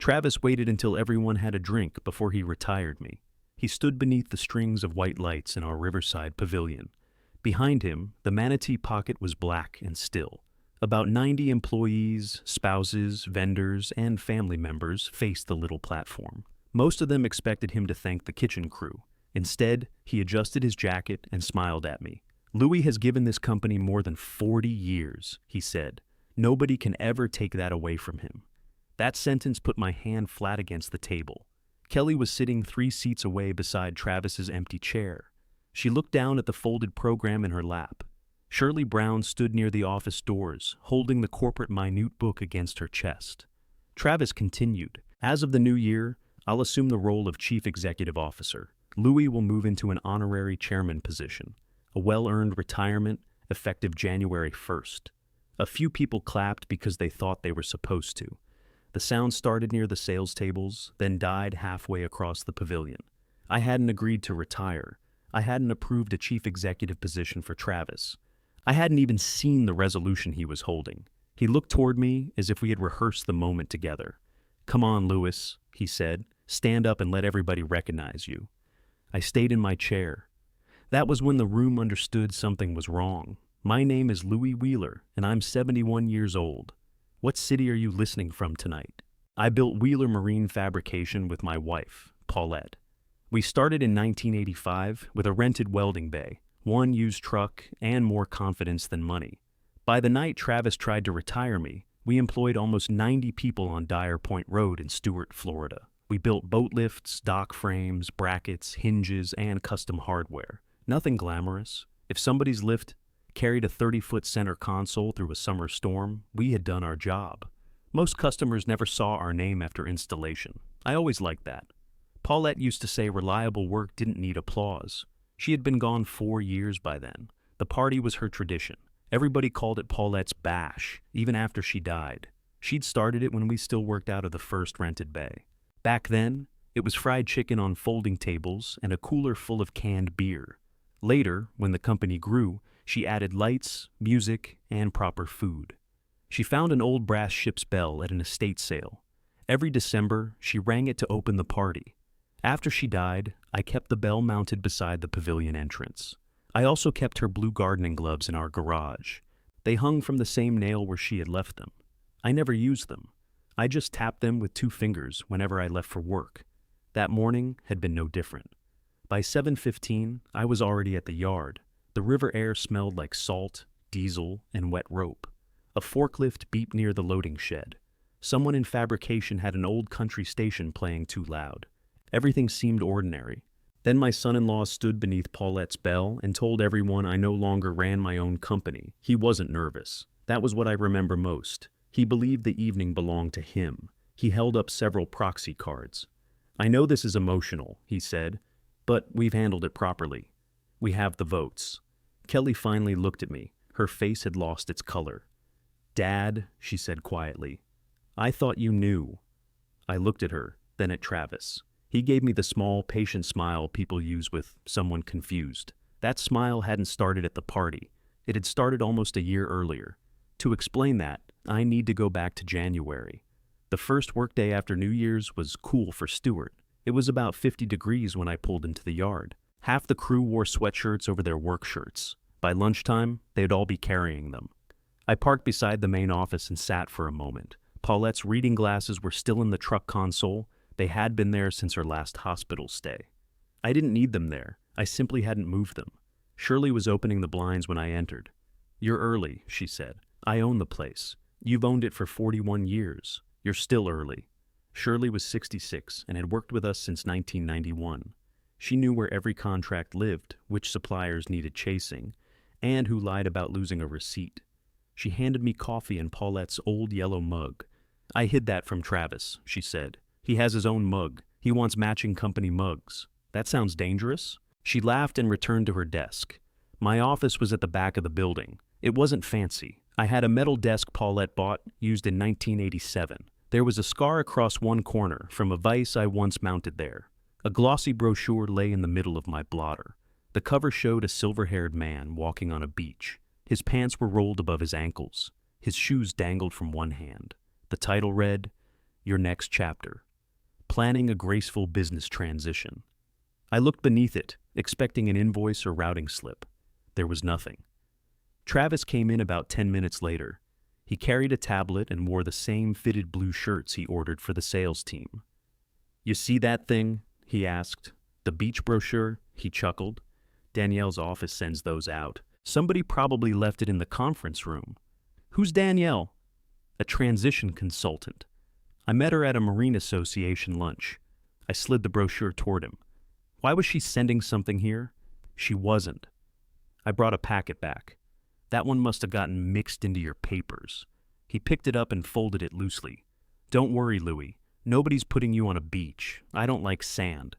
Travis waited until everyone had a drink before he retired me. He stood beneath the strings of white lights in our riverside pavilion. Behind him, the manatee pocket was black and still. About 90 employees, spouses, vendors, and family members faced the little platform. Most of them expected him to thank the kitchen crew. Instead, he adjusted his jacket and smiled at me. "Louis has given this company more than 40 years, he said. Nobody can ever take that away from him. That sentence put my hand flat against the table. Kelly was sitting 3 seats away beside Travis's empty chair. She looked down at the folded program in her lap. Shirley Brown stood near the office doors, holding the corporate minute book against her chest. Travis continued, "As of the new year, I'll assume the role of Chief Executive Officer. Louis will move into an honorary chairman position, a well-earned retirement effective January 1st. A few people clapped because they thought they were supposed to. The sound started near the sales tables, then died halfway across the pavilion. I hadn't agreed to retire. I hadn't approved a chief executive position for Travis. I hadn't even seen the resolution he was holding. He looked toward me as if we had rehearsed the moment together. 'Come on, Louis,' he said. 'Stand up and let everybody recognize you.' I stayed in my chair. That was when the room understood something was wrong. My name is Louis Wheeler, and I'm 71 years old. What city are you listening from tonight? I built Wheeler Marine Fabrication with my wife, Paulette. We started in 1985 with a rented welding bay, one used truck, and more confidence than money. By the night Travis tried to retire me, we employed almost 90 people on Dyer Point Road in Stuart, Florida. We built boat lifts, dock frames, brackets, hinges, and custom hardware. Nothing glamorous. If somebody's lift carried a 30-foot center console through a summer storm, we had done our job. Most customers never saw our name after installation. I always liked that. Paulette used to say reliable work didn't need applause. She had been gone 4 years by then. The party was her tradition. Everybody called it Paulette's Bash, even after she died. She'd started it when we still worked out of the first rented bay. Back then, it was fried chicken on folding tables and a cooler full of canned beer. Later, when the company grew, she added lights, music, and proper food. She found an old brass ship's bell at an estate sale. Every December, she rang it to open the party. After she died, I kept the bell mounted beside the pavilion entrance. I also kept her blue gardening gloves in our garage. They hung from the same nail where she had left them. I never used them. I just tapped them with 2 fingers whenever I left for work. That morning had been no different. By 7:15, I was already at the yard. The river air smelled like salt, diesel, and wet rope. A forklift beeped near the loading shed. Someone in fabrication had an old country station playing too loud. Everything seemed ordinary. Then my son-in-law stood beneath Paulette's bell and told everyone I no longer ran my own company. He wasn't nervous. That was what I remember most. He believed the evening belonged to him. He held up several proxy cards. "I know this is emotional," he said, "but we've handled it properly. We have the votes." Kelly finally looked at me. Her face had lost its color. "Dad," she said quietly, "I thought you knew." I looked at her, then at Travis. He gave me the small, patient smile people use with someone confused. That smile hadn't started at the party. It had started almost a year earlier. To explain that, I need to go back to January. The first workday after New Year's was cool for Stuart. It was about 50 degrees when I pulled into the yard. Half the crew wore sweatshirts over their work shirts. By lunchtime, they'd all be carrying them. I parked beside the main office and sat for a moment. Paulette's reading glasses were still in the truck console. They had been there since her last hospital stay. I didn't need them there. I simply hadn't moved them. Shirley was opening the blinds when I entered. "You're early," she said. "I own the place. You've owned it for 41 years. You're still early." Shirley was 66 and had worked with us since 1991. She knew where every contract lived, which suppliers needed chasing, and who lied about losing a receipt. She handed me coffee in Paulette's old yellow mug. "I hid that from Travis," she said. "He has his own mug. He wants matching company mugs. That sounds dangerous?" She laughed and returned to her desk. My office was at the back of the building. It wasn't fancy. I had a metal desk Paulette bought, used in 1987. There was a scar across one corner from a vise I once mounted there. A glossy brochure lay in the middle of my blotter. The cover showed a silver-haired man walking on a beach. His pants were rolled above his ankles. His shoes dangled from one hand. The title read, Your next chapter. Planning a graceful business transition. I looked beneath it, expecting an invoice or routing slip. There was nothing. Travis came in about 10 minutes later. He carried a tablet and wore the same fitted blue shirts he ordered for the sales team. "You see that thing?" he asked. "The beach brochure?" He chuckled. "Danielle's office sends those out. Somebody probably left it in the conference room." "Who's Danielle?" "A transition consultant. I met her at a Marine Association lunch." I slid the brochure toward him. "Why was she sending something here?" "She wasn't." I brought a packet back. "That one must have gotten mixed into your papers." He picked it up and folded it loosely. "Don't worry, Louis. Nobody's putting you on a beach. I don't like sand."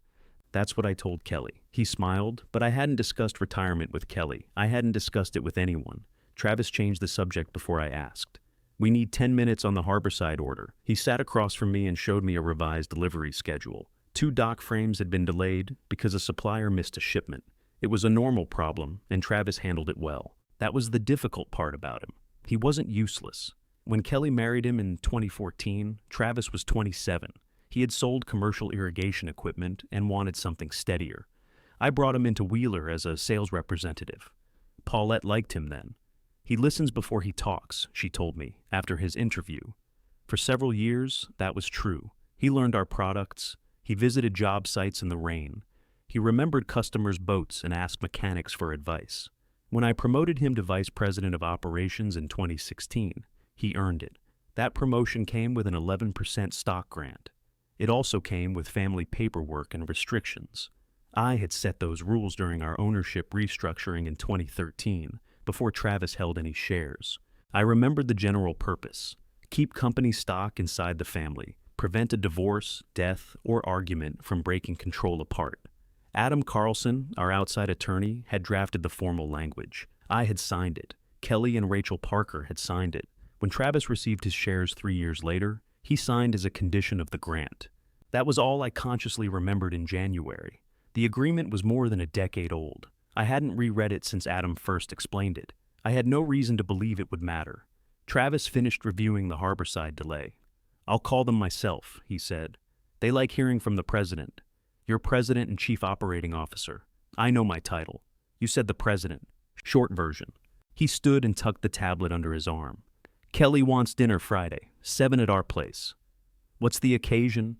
That's what I told Kelly. He smiled, but I hadn't discussed retirement with Kelly. I hadn't discussed it with anyone. Travis changed the subject before I asked. "We need 10 minutes on the Harborside order." He sat across from me and showed me a revised delivery schedule. 2 dock frames had been delayed because a supplier missed a shipment. It was a normal problem, and Travis handled it well. That was the difficult part about him. He wasn't useless. When Kelly married him in 2014, Travis was 27. He had sold commercial irrigation equipment and wanted something steadier. I brought him into Wheeler as a sales representative. Paulette liked him then. "He listens before he talks," she told me after his interview. For several years, that was true. He learned our products. He visited job sites in the rain. He remembered customers' boats and asked mechanics for advice. When I promoted him to Vice President of Operations in 2016, he earned it. That promotion came with an 11% stock grant. It also came with family paperwork and restrictions. I had set those rules during our ownership restructuring in 2013, before Travis held any shares. I remembered the general purpose: keep company stock inside the family, prevent a divorce, death, or argument from breaking control apart. Adam Carlson, our outside attorney, had drafted the formal language. I had signed it. Kelly and Rachel Parker had signed it. When Travis received his shares 3 years later, he signed as a condition of the grant. That was all I consciously remembered in January. The agreement was more than a decade old. I hadn't reread it since Adam first explained it. I had no reason to believe it would matter. Travis finished reviewing the Harborside delay. "I'll call them myself," he said. "They like hearing from the president. You're president and chief operating officer. I know my title. You said the president. Short version." He stood and tucked the tablet under his arm. "Kelly wants dinner Friday, 7 at our place." "What's the occasion?"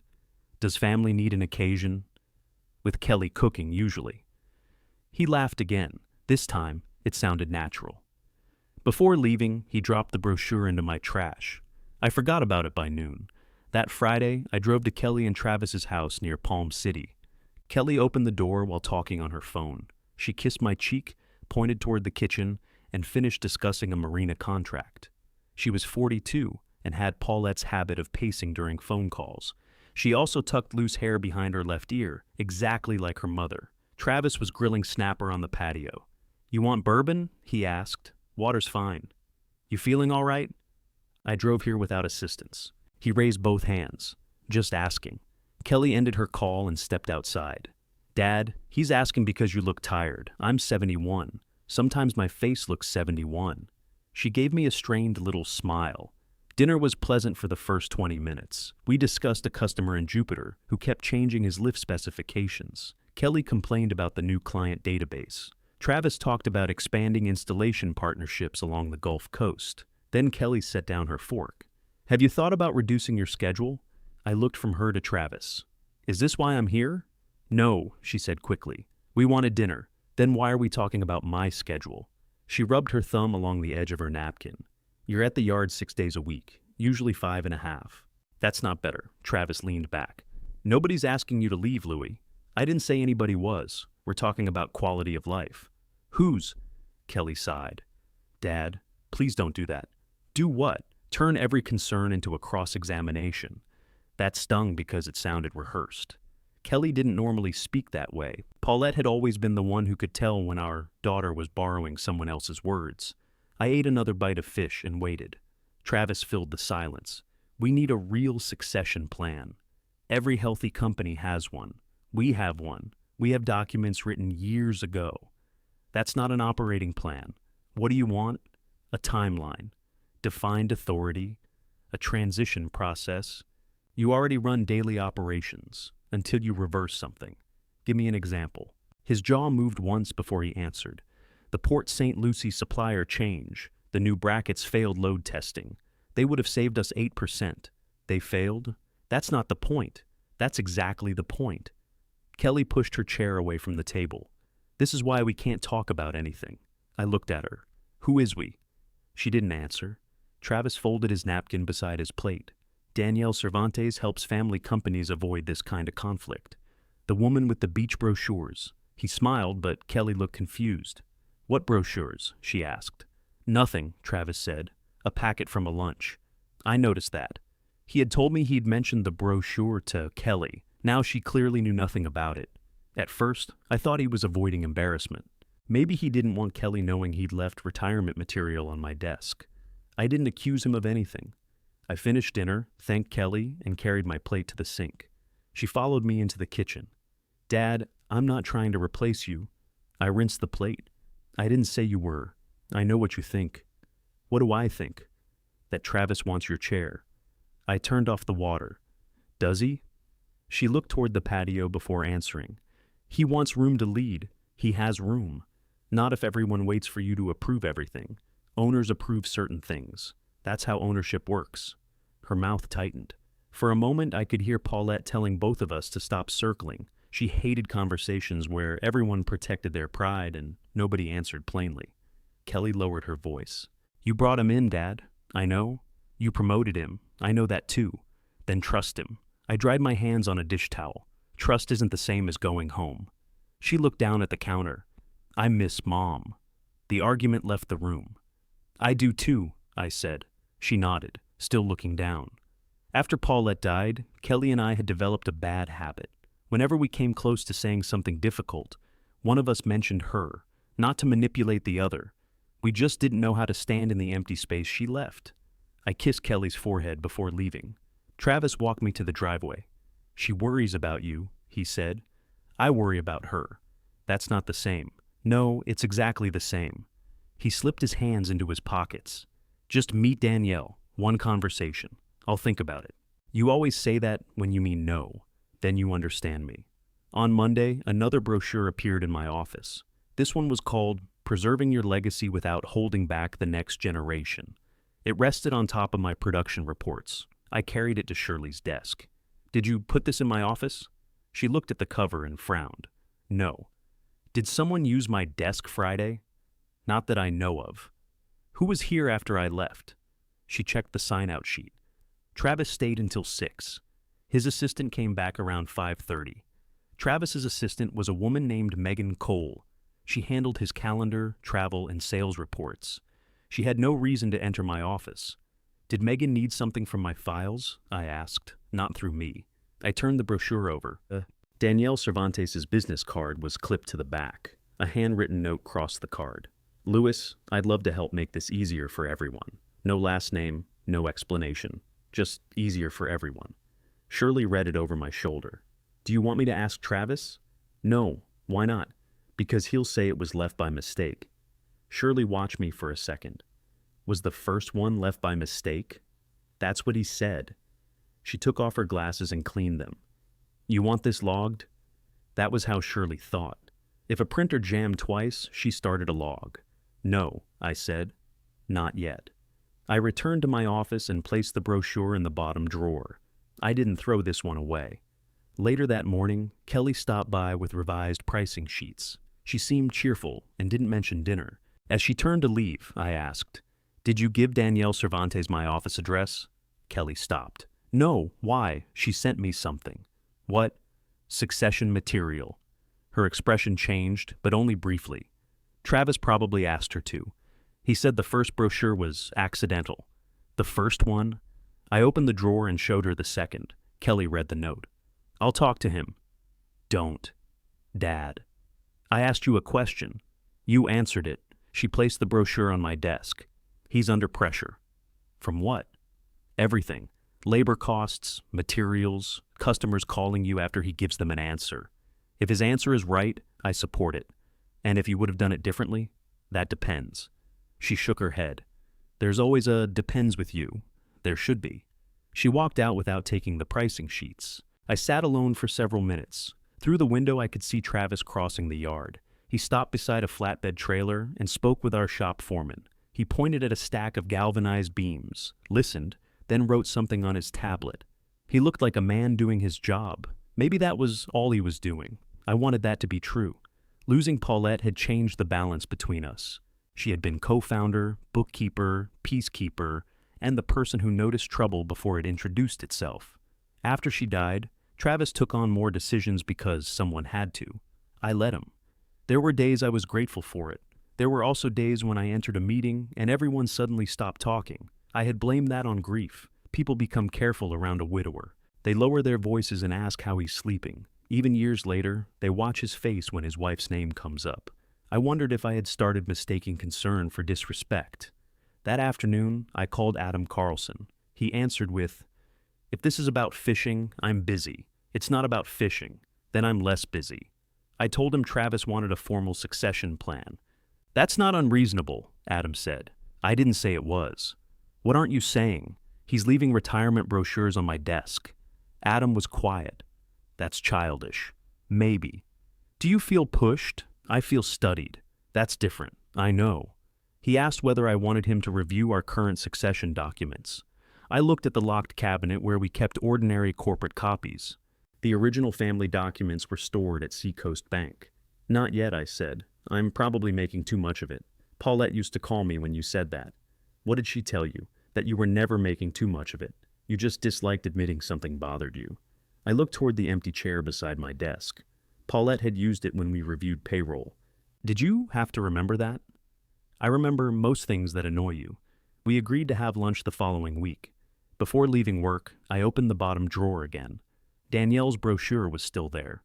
"Does family need an occasion?" "With Kelly cooking, usually." He laughed again. This time, it sounded natural. Before leaving, he dropped the brochure into my trash. I forgot about it by noon. That Friday, I drove to Kelly and Travis's house near Palm City. Kelly opened the door while talking on her phone. She kissed my cheek, pointed toward the kitchen, and finished discussing a marina contract. She was 42 and had Paulette's habit of pacing during phone calls. She also tucked loose hair behind her left ear, exactly like her mother. Travis was grilling snapper on the patio. "You want bourbon?" he asked. "Water's fine." "You feeling all right?" I drove here without assistance. He raised both hands. "Just asking." Kelly ended her call and stepped outside. "Dad, he's asking because you look tired. I'm 71. Sometimes my face looks 71. She gave me a strained little smile. Dinner was pleasant for the first 20 minutes. We discussed a customer in Jupiter who kept changing his lift specifications. Kelly complained about the new client database. Travis talked about expanding installation partnerships along the Gulf Coast. Then Kelly set down her fork. "Have you thought about reducing your schedule?" I looked from her to Travis. "Is this why I'm here?" "No," she said quickly. "We wanted dinner. Then why are we talking about my schedule?" She rubbed her thumb along the edge of her napkin. "You're at the yard 6 days a week, usually 5.5. "That's not better." Travis leaned back. "Nobody's asking you to leave, Louis. I didn't say anybody was. We're talking about quality of life." "Whose?" Kelly sighed. "Dad, please don't do that." "Do what?" "Turn every concern into a cross-examination." That stung because it sounded rehearsed. Kelly didn't normally speak that way. Paulette had always been the one who could tell when our daughter was borrowing someone else's words. I ate another bite of fish and waited. Travis filled the silence. "We need a real succession plan. Every healthy company has one. We have one. We have documents written years ago. That's not an operating plan. What do you want? A timeline, defined authority, a transition process. You already run daily operations until you reverse something. Give me an example. His jaw moved once before he answered. The Port St. Lucie supplier change. The new brackets failed load testing. They would have saved us 8%. They failed? That's not the point. That's exactly the point. Kelly pushed her chair away from the table. This is why we can't talk about anything. I looked at her. Who is we? She didn't answer. Travis folded his napkin beside his plate. Danielle Cervantes helps family companies avoid this kind of conflict. The woman with the beach brochures. He smiled, but Kelly looked confused. What brochures? She asked. Nothing, Travis said. A packet from a lunch. I noticed that. He had told me he'd mentioned the brochure to Kelly. Now she clearly knew nothing about it. At first, I thought he was avoiding embarrassment. Maybe he didn't want Kelly knowing he'd left retirement material on my desk. I didn't accuse him of anything. I finished dinner, thanked Kelly, and carried my plate to the sink. She followed me into the kitchen. Dad, I'm not trying to replace you. I rinsed the plate. I didn't say you were. I know what you think. What do I think? That Travis wants your chair. I turned off the water. Does he? She looked toward the patio before answering. He wants room to lead. He has room. Not if everyone waits for you to approve everything. Owners approve certain things. That's how ownership works. Her mouth tightened. For a moment, I could hear Paulette telling both of us to stop circling. She hated conversations where everyone protected their pride and nobody answered plainly. Kelly lowered her voice. You brought him in, Dad. I know. You promoted him. I know that too. Then trust him. I dried my hands on a dish towel. Trust isn't the same as going home. She looked down at the counter. I miss Mom. The argument left the room. I do too, I said. She nodded, still looking down. After Paulette died, Kelly and I had developed a bad habit. Whenever we came close to saying something difficult, one of us mentioned her, not to manipulate the other. We just didn't know how to stand in the empty space she left. I kissed Kelly's forehead before leaving. Travis walked me to the driveway. She worries about you, he said. I worry about her. That's not the same. No, it's exactly the same. He slipped his hands into his pockets. Just meet Danielle, one conversation. I'll think about it. You always say that when you mean no. Then you understand me. On Monday, another brochure appeared in my office. This one was called Preserving Your Legacy Without Holding Back the Next Generation. It rested on top of my production reports. I carried it to Shirley's desk. Did you put this in my office? She looked at the cover and frowned. No. Did someone use my desk Friday? Not that I know of. Who was here after I left? She checked the sign-out sheet. Travis stayed until 6. His assistant came back around 5:30. Travis's assistant was a woman named Megan Cole. She handled his calendar, travel, and sales reports. She had no reason to enter my office. Did Megan need something from my files? I asked, not through me. I turned the brochure over. Danielle Cervantes' business card was clipped to the back. A handwritten note crossed the card. Louis, I'd love to help make this easier for everyone. No last name, no explanation. Just easier for everyone. Shirley read it over my shoulder. Do you want me to ask Travis? No. Why not? Because he'll say it was left by mistake. Shirley watched me for a second. Was the first one left by mistake? That's what he said. She took off her glasses and cleaned them. You want this logged? That was how Shirley thought. If a printer jammed twice, she started a log. No, I said. Not yet. I returned to my office and placed the brochure in the bottom drawer. I didn't throw this one away. Later that morning, Kelly stopped by with revised pricing sheets. She seemed cheerful and didn't mention dinner. As she turned to leave, I asked, Did you give Danielle Cervantes my office address? Kelly stopped. No, why? She sent me something. What? Succession material. Her expression changed, but only briefly. Travis probably asked her to. He said the first brochure was accidental. The first one? I opened the drawer and showed her the second. Kelly read the note. I'll talk to him. Don't. Dad. I asked you a question. You answered it. She placed the brochure on my desk. He's under pressure. From what? Everything. Labor costs, materials, customers calling you after he gives them an answer. If his answer is right, I support it. And if he would have done it differently, that depends. She shook her head. There's always a depends with you. There should be. She walked out without taking the pricing sheets. I sat alone for several minutes. Through the window, I could see Travis crossing the yard. He stopped beside a flatbed trailer and spoke with our shop foreman. He pointed at a stack of galvanized beams, listened, then wrote something on his tablet. He looked like a man doing his job. Maybe that was all he was doing. I wanted that to be true. Losing Paulette had changed the balance between us. She had been co-founder, bookkeeper, peacekeeper, and the person who noticed trouble before it introduced itself. After she died, Travis took on more decisions because someone had to. I let him. There were days I was grateful for it. There were also days when I entered a meeting and everyone suddenly stopped talking. I had blamed that on grief. People become careful around a widower. They lower their voices and ask how he's sleeping. Even years later, they watch his face when his wife's name comes up. I wondered if I had started mistaking concern for disrespect. That afternoon, I called Adam Carlson. He answered with, "If this is about fishing, I'm busy. It's not about fishing. Then I'm less busy." I told him Travis wanted a formal succession plan. "That's not unreasonable," Adam said. I didn't say it was. "What aren't you saying? He's leaving retirement brochures on my desk." Adam was quiet. "That's childish." "Maybe." "Do you feel pushed?" "I feel studied." "That's different." "I know." He asked whether I wanted him to review our current succession documents. I looked at the locked cabinet where we kept ordinary corporate copies. The original family documents were stored at Seacoast Bank. "Not yet," I said. "I'm probably making too much of it. Paulette used to call me when you said that." "What did she tell you?" "That you were never making too much of it. You just disliked admitting something bothered you." I looked toward the empty chair beside my desk. Paulette had used it when we reviewed payroll. "Did you have to remember that?" "I remember most things that annoy you." We agreed to have lunch the following week. Before leaving work, I opened the bottom drawer again. Danielle's brochure was still there.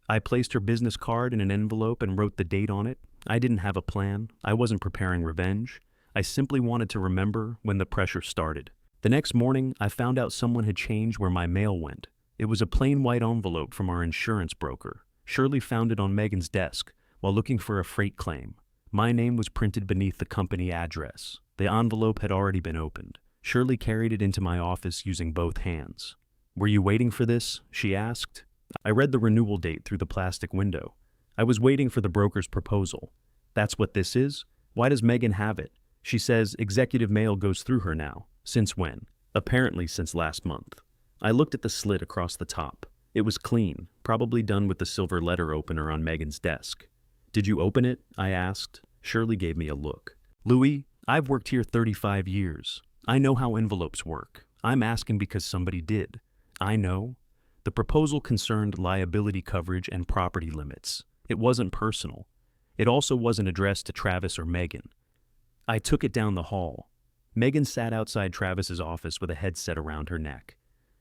I placed her business card in an envelope and wrote the date on it. I didn't have a plan. I wasn't preparing revenge. I simply wanted to remember when the pressure started. The next morning, I found out someone had changed where my mail went. It was a plain white envelope from our insurance broker. Shirley found it on Megan's desk while looking for a freight claim. My name was printed beneath the company address. The envelope had already been opened. Shirley carried it into my office using both hands. "Were you waiting for this?" she asked. I read the renewal date through the plastic window. I was waiting for the broker's proposal. "That's what this is? Why does Megan have it?" She says executive mail goes through her now. "Since when?" "Apparently since last month." I looked at the slit across the top. It was clean, probably done with the silver letter opener on Megan's desk. "Did you open it?" I asked. Shirley gave me a look. "Louis, I've worked here 35 years. I know how envelopes work. I'm asking because somebody did." "I know." The proposal concerned liability coverage and property limits. It wasn't personal. It also wasn't addressed to Travis or Megan. I took it down the hall. Megan sat outside Travis's office with a headset around her neck.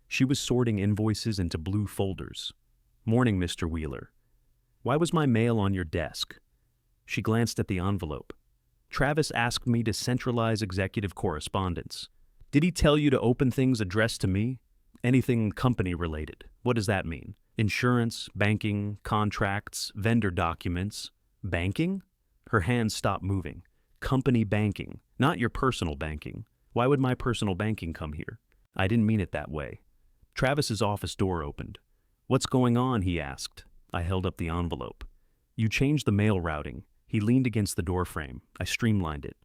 She was sorting invoices into blue folders. "Morning, Mr. Wheeler. Why was my mail on your desk?" She glanced at the envelope. "Travis asked me to centralize executive correspondence." "Did he tell you to open things addressed to me?" "Anything company related." "What does that mean?" "Insurance, banking, contracts, vendor documents." "Banking?" Her hands stopped moving. "Company banking, not your personal banking. Why would my personal banking come here?" "I didn't mean it that way." Travis's office door opened. "What's going on?" he asked. I held up the envelope. "You changed the mail routing." He leaned against the doorframe. I streamlined it.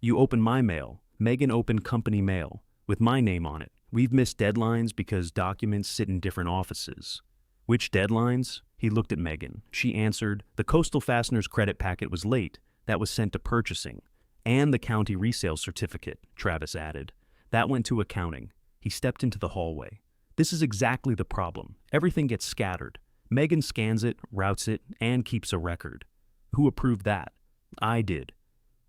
"You opened my mail. Megan opened company mail, with my name on it. We've missed deadlines because documents sit in different offices." "Which deadlines?" He looked at Megan. She answered, "The Coastal Fasteners credit packet was late. That was sent to purchasing. And the county resale certificate," Travis added. "That went to accounting." He stepped into the hallway. "This is exactly the problem. Everything gets scattered. Megan scans it, routes it, and keeps a record." "Who approved that?" "I did."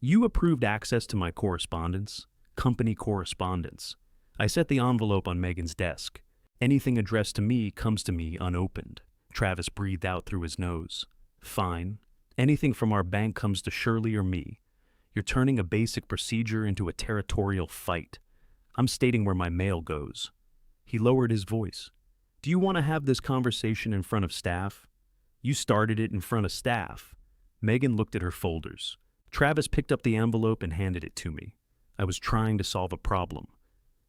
"You approved access to my correspondence?" "Company correspondence." I set the envelope on Megan's desk. "Anything addressed to me comes to me unopened." Travis breathed out through his nose. "Fine. Anything from our bank comes to Shirley or me. You're turning a basic procedure into a territorial fight. I'm stating where my mail goes." He lowered his voice. "Do you want to have this conversation in front of staff?" "You started it in front of staff." Megan looked at her folders. Travis picked up the envelope and handed it to me. I was trying to solve a problem.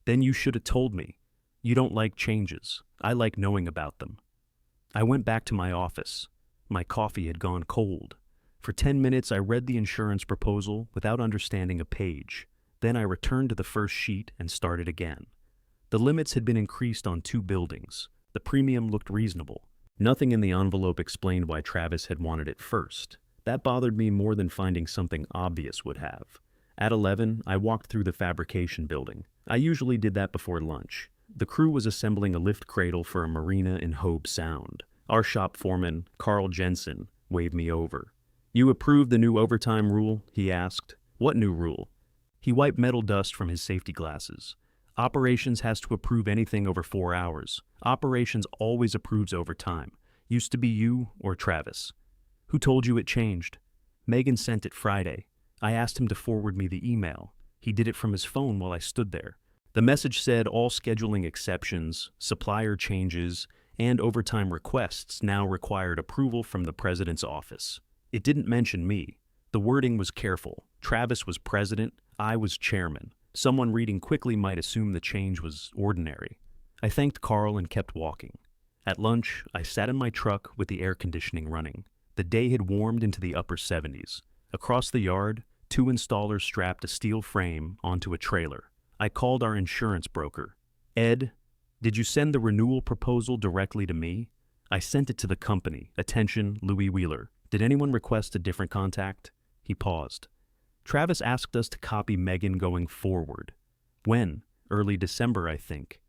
"Then you should have told me." You don't like changes. I like knowing about them. I went back to my office. My coffee had gone cold. For 10 minutes, I read the insurance proposal without understanding a page. Then I returned to the first sheet and started again. The limits had been increased on 2 buildings. The premium looked reasonable. Nothing in the envelope explained why Travis had wanted it first. That bothered me more than finding something obvious would have. At 11, I walked through the fabrication building. I usually did that before lunch. The crew was assembling a lift cradle for a marina in Hobe Sound. Our shop foreman, Carl Jensen, waved me over. "You approved the new overtime rule?" he asked. "What new rule?" He wiped metal dust from his safety glasses. "Operations has to approve anything over 4 hours. Operations always approves overtime. Used to be you or Travis." "Who told you it changed?" "Megan sent it Friday. I asked him to forward me the email. He did it from his phone while I stood there. The message said all scheduling exceptions, supplier changes, and overtime requests now required approval from the president's office. It didn't mention me. The wording was careful. Travis was president, I was chairman. Someone reading quickly might assume the change was ordinary. I thanked Carl and kept walking. At lunch, I sat in my truck with the air conditioning running. The day had warmed into the upper 70s. Across the yard, 2 installers strapped a steel frame onto a trailer. I called our insurance broker. "Ed, did you send the renewal proposal directly to me?" "I sent it to the company. Attention, Louis Wheeler. Did anyone request a different contact?" He paused. "Travis asked us to copy Megan going forward." "When?" "Early December, I think."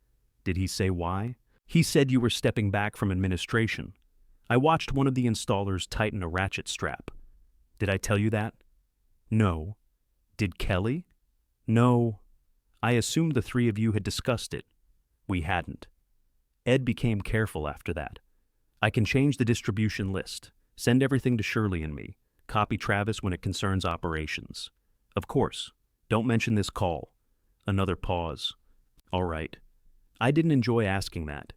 "Did he say why?" "He said you were stepping back from administration." I watched one of the installers tighten a ratchet strap. "Did I tell you that?" "No." "Did Kelly?" "No." "I assumed the 3 of you had discussed it." We hadn't. Ed became careful after that. "I can change the distribution list. Send everything to Shirley and me. Copy Travis when it concerns operations." "Of course. Don't mention this call." Another pause. "All right." I didn't enjoy asking that.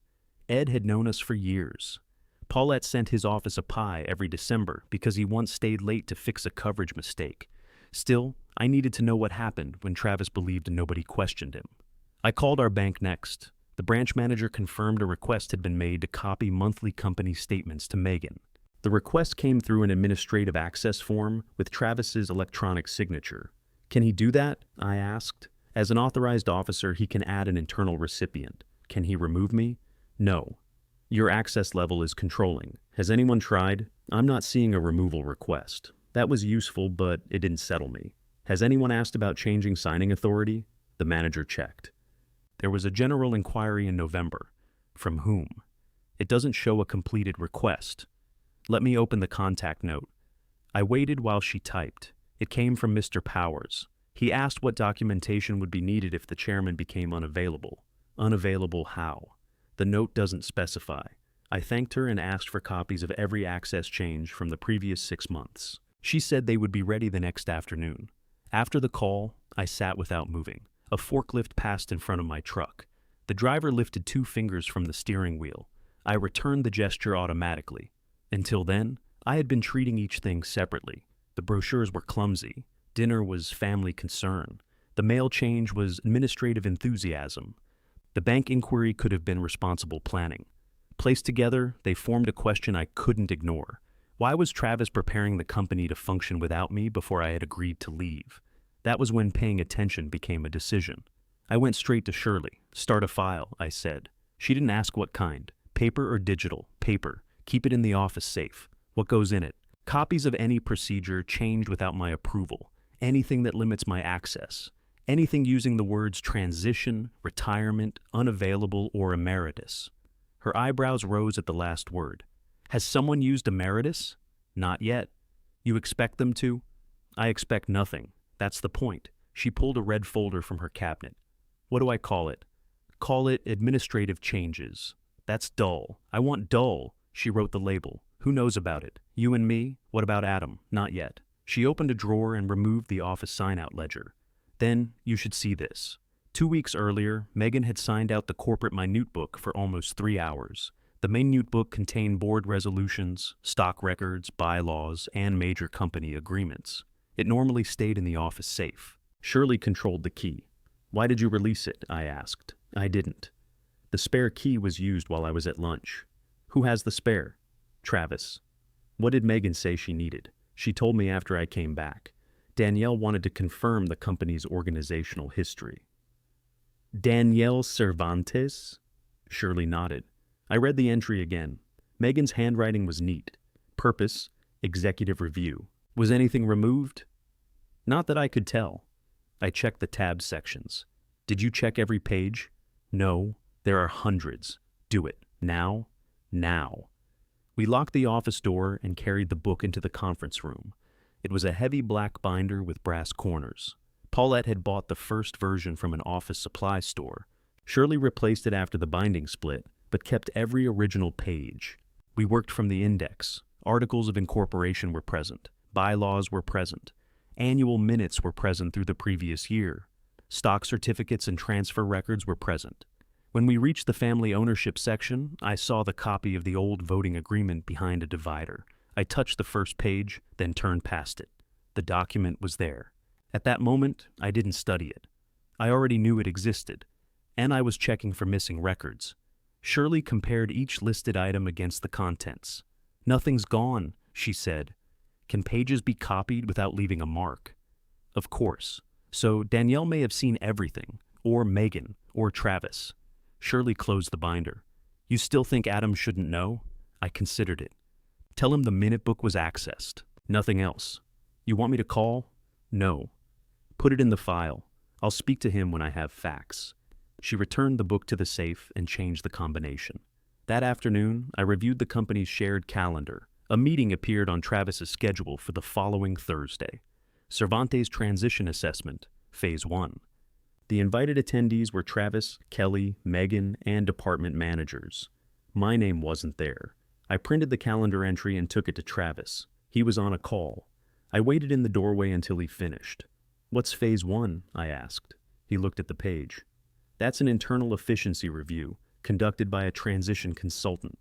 Ed had known us for years. Paulette sent his office a pie every December because he once stayed late to fix a coverage mistake. Still, I needed to know what happened when Travis believed nobody questioned him. I called our bank next. The branch manager confirmed a request had been made to copy monthly company statements to Megan. The request came through an administrative access form with Travis's electronic signature. "Can he do that?" I asked. "As an authorized officer, he can add an internal recipient. Can he remove me?" "No. Your access level is controlling. Has anyone tried?" "I'm not seeing a removal request." That was useful, but it didn't settle me. "Has anyone asked about changing signing authority?" The manager checked. There was a general inquiry in November. From whom? It doesn't show a completed request. Let me open the contact note. I waited while she typed. It came from Mr. Powers. He asked what documentation would be needed if the chairman became unavailable. Unavailable how? The note doesn't specify. I thanked her and asked for copies of every access change from the previous 6 months. She said they would be ready the next afternoon. After the call, I sat without moving. A forklift passed in front of my truck. The driver lifted 2 fingers from the steering wheel. I returned the gesture automatically. Until then, I had been treating each thing separately. The brochures were clumsy. Dinner was family concern. The mail change was administrative enthusiasm. The bank inquiry could have been responsible planning. Placed together, they formed a question I couldn't ignore. Why was Travis preparing the company to function without me before I had agreed to leave? That was when paying attention became a decision. I went straight to Shirley. "Start a file," I said. She didn't ask what kind. "Paper or digital?" "Paper. Keep it in the office safe." "What goes in it?" "Copies of any procedure changed without my approval. Anything that limits my access. Anything using the words transition, retirement, unavailable, or emeritus." Her eyebrows rose at the last word. "Has someone used emeritus?" "Not yet." "You expect them to?" "I expect nothing. That's the point." She pulled a red folder from her cabinet. "What do I call it?" "Call it administrative changes." "That's dull. I want dull." She wrote the label. "Who knows about it? You and me? What about Adam?" "Not yet." She opened a drawer and removed the office sign-out ledger. "Then, you should see this." 2 weeks earlier, Megan had signed out the corporate minute book for almost 3 hours. The minute book contained board resolutions, stock records, bylaws, and major company agreements. It normally stayed in the office safe. Shirley controlled the key. "Why did you release it?" I asked. "I didn't." The spare key was used while I was at lunch. Who has the spare? Travis. What did Megan say she needed? She told me after I came back. Danielle wanted to confirm the company's organizational history. Danielle Cervantes? Shirley nodded. I read the entry again. Megan's handwriting was neat. Purpose, executive review. Was anything removed? Not that I could tell. I checked the tab sections. Did you check every page? No, there are hundreds. Do it. Now. Now. We locked the office door and carried the book into the conference room. It was a heavy black binder with brass corners. Paulette had bought the first version from an office supply store. Shirley replaced it after the binding split, but kept every original page. We worked from the index. Articles of incorporation were present. Bylaws were present. Annual minutes were present through the previous year. Stock certificates and transfer records were present. When we reached the family ownership section, I saw the copy of the old voting agreement behind a divider. I touched the first page, then turned past it. The document was there. At that moment, I didn't study it. I already knew it existed, and I was checking for missing records. Shirley compared each listed item against the contents. Nothing's gone, she said. Can pages be copied without leaving a mark? Of course. So Danielle may have seen everything, or Megan, or Travis. Shirley closed the binder. You still think Adam shouldn't know? I considered it. Tell him the minute book was accessed. Nothing else. You want me to call? No. Put it in the file. I'll speak to him when I have facts. She returned the book to the safe and changed the combination. That afternoon, I reviewed the company's shared calendar. A meeting appeared on Travis's schedule for the following Thursday. Cervantes Transition Assessment, Phase 1. The invited attendees were Travis, Kelly, Megan, and department managers. My name wasn't there. I printed the calendar entry and took it to Travis. He was on a call. I waited in the doorway until he finished. What's Phase 1? I asked. He looked at the page. That's an internal efficiency review, conducted by a transition consultant.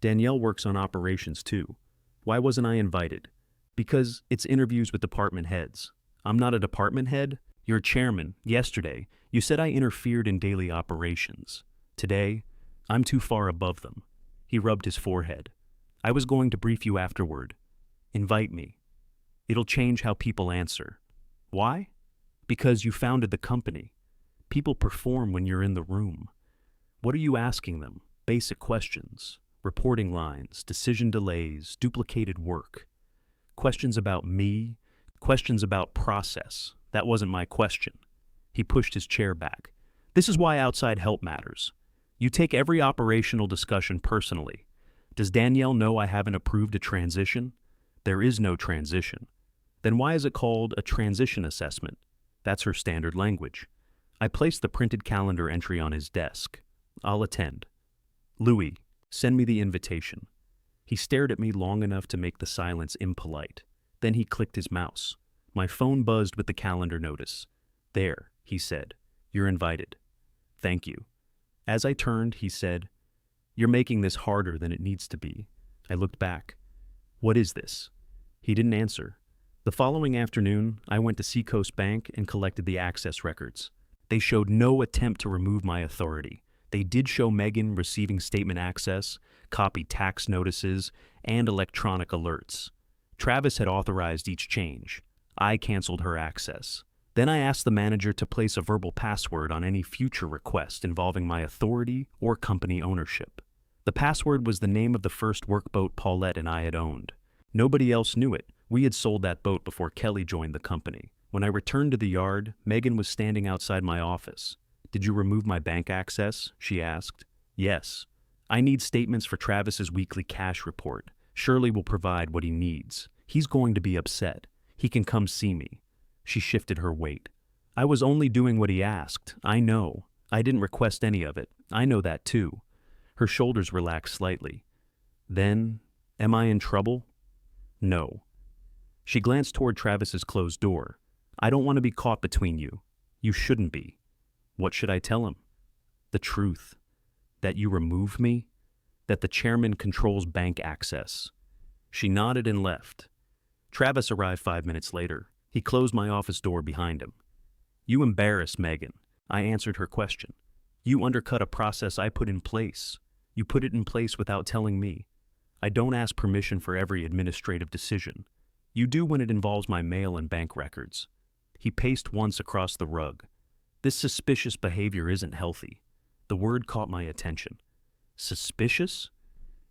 Danielle works on operations too. Why wasn't I invited? Because it's interviews with department heads. I'm not a department head. You're chairman. Yesterday, you said I interfered in daily operations. Today, I'm too far above them. He rubbed his forehead. I was going to brief you afterward. Invite me. It'll change how people answer. Why? Because you founded the company. People perform when you're in the room. What are you asking them? Basic questions. Reporting lines, decision delays, duplicated work. Questions about me, questions about process. That wasn't my question. He pushed his chair back. This is why outside help matters. You take every operational discussion personally. Does Danielle know I haven't approved a transition? There is no transition. Then why is it called a transition assessment? That's her standard language. I placed the printed calendar entry on his desk. I'll attend. Louis, send me the invitation. He stared at me long enough to make the silence impolite. Then he clicked his mouse. My phone buzzed with the calendar notice. There, he said. You're invited. Thank you. As I turned, he said, You're making this harder than it needs to be. I looked back. What is this? He didn't answer. The following afternoon, I went to Seacoast Bank and collected the access records. They showed no attempt to remove my authority. They did show Megan receiving statement access, copied tax notices, and electronic alerts. Travis had authorized each change. I canceled her access. Then I asked the manager to place a verbal password on any future request involving my authority or company ownership. The password was the name of the first workboat Paulette and I had owned. Nobody else knew it. We had sold that boat before Kelly joined the company. When I returned to the yard, Megan was standing outside my office. Did you remove my bank access? She asked. Yes. I need statements for Travis's weekly cash report. Shirley will provide what he needs. He's going to be upset. He can come see me. She shifted her weight. I was only doing what he asked. I know. I didn't request any of it. I know that too. Her shoulders relaxed slightly. Then, am I in trouble? No. She glanced toward Travis's closed door. I don't want to be caught between you. You shouldn't be. What should I tell him? The truth. That you removed me? That the chairman controls bank access. She nodded and left. Travis arrived 5 minutes later. He closed my office door behind him. You embarrassed Megan. I answered her question. You undercut a process I put in place. You put it in place without telling me. I don't ask permission for every administrative decision. You do when it involves my mail and bank records. He paced once across the rug. This suspicious behavior isn't healthy. The word caught my attention. Suspicious?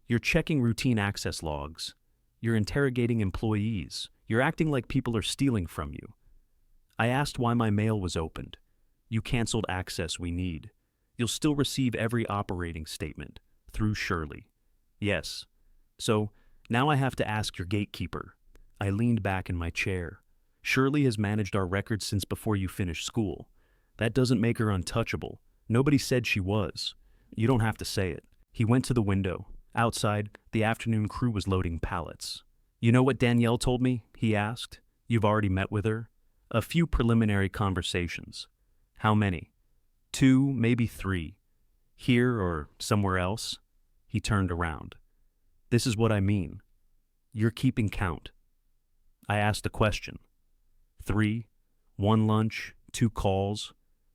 You're checking routine access logs. You're interrogating employees. You're acting like people are stealing from you. I asked why my mail was opened. You canceled access we need. You'll still receive every operating statement, through Shirley. Yes. So, now I have to ask your gatekeeper. I leaned back in my chair. Shirley has managed our records since before you finished school. That doesn't make her untouchable. Nobody said she was. You don't have to say it. He went to the window. Outside, the afternoon crew was loading pallets. You know what Danielle told me? He asked. You've already met with her? A few preliminary conversations. How many? 2, maybe 3. Here or somewhere else? He turned around. This is what I mean. You're keeping count. I asked a question. 3, 1 lunch, 2 calls.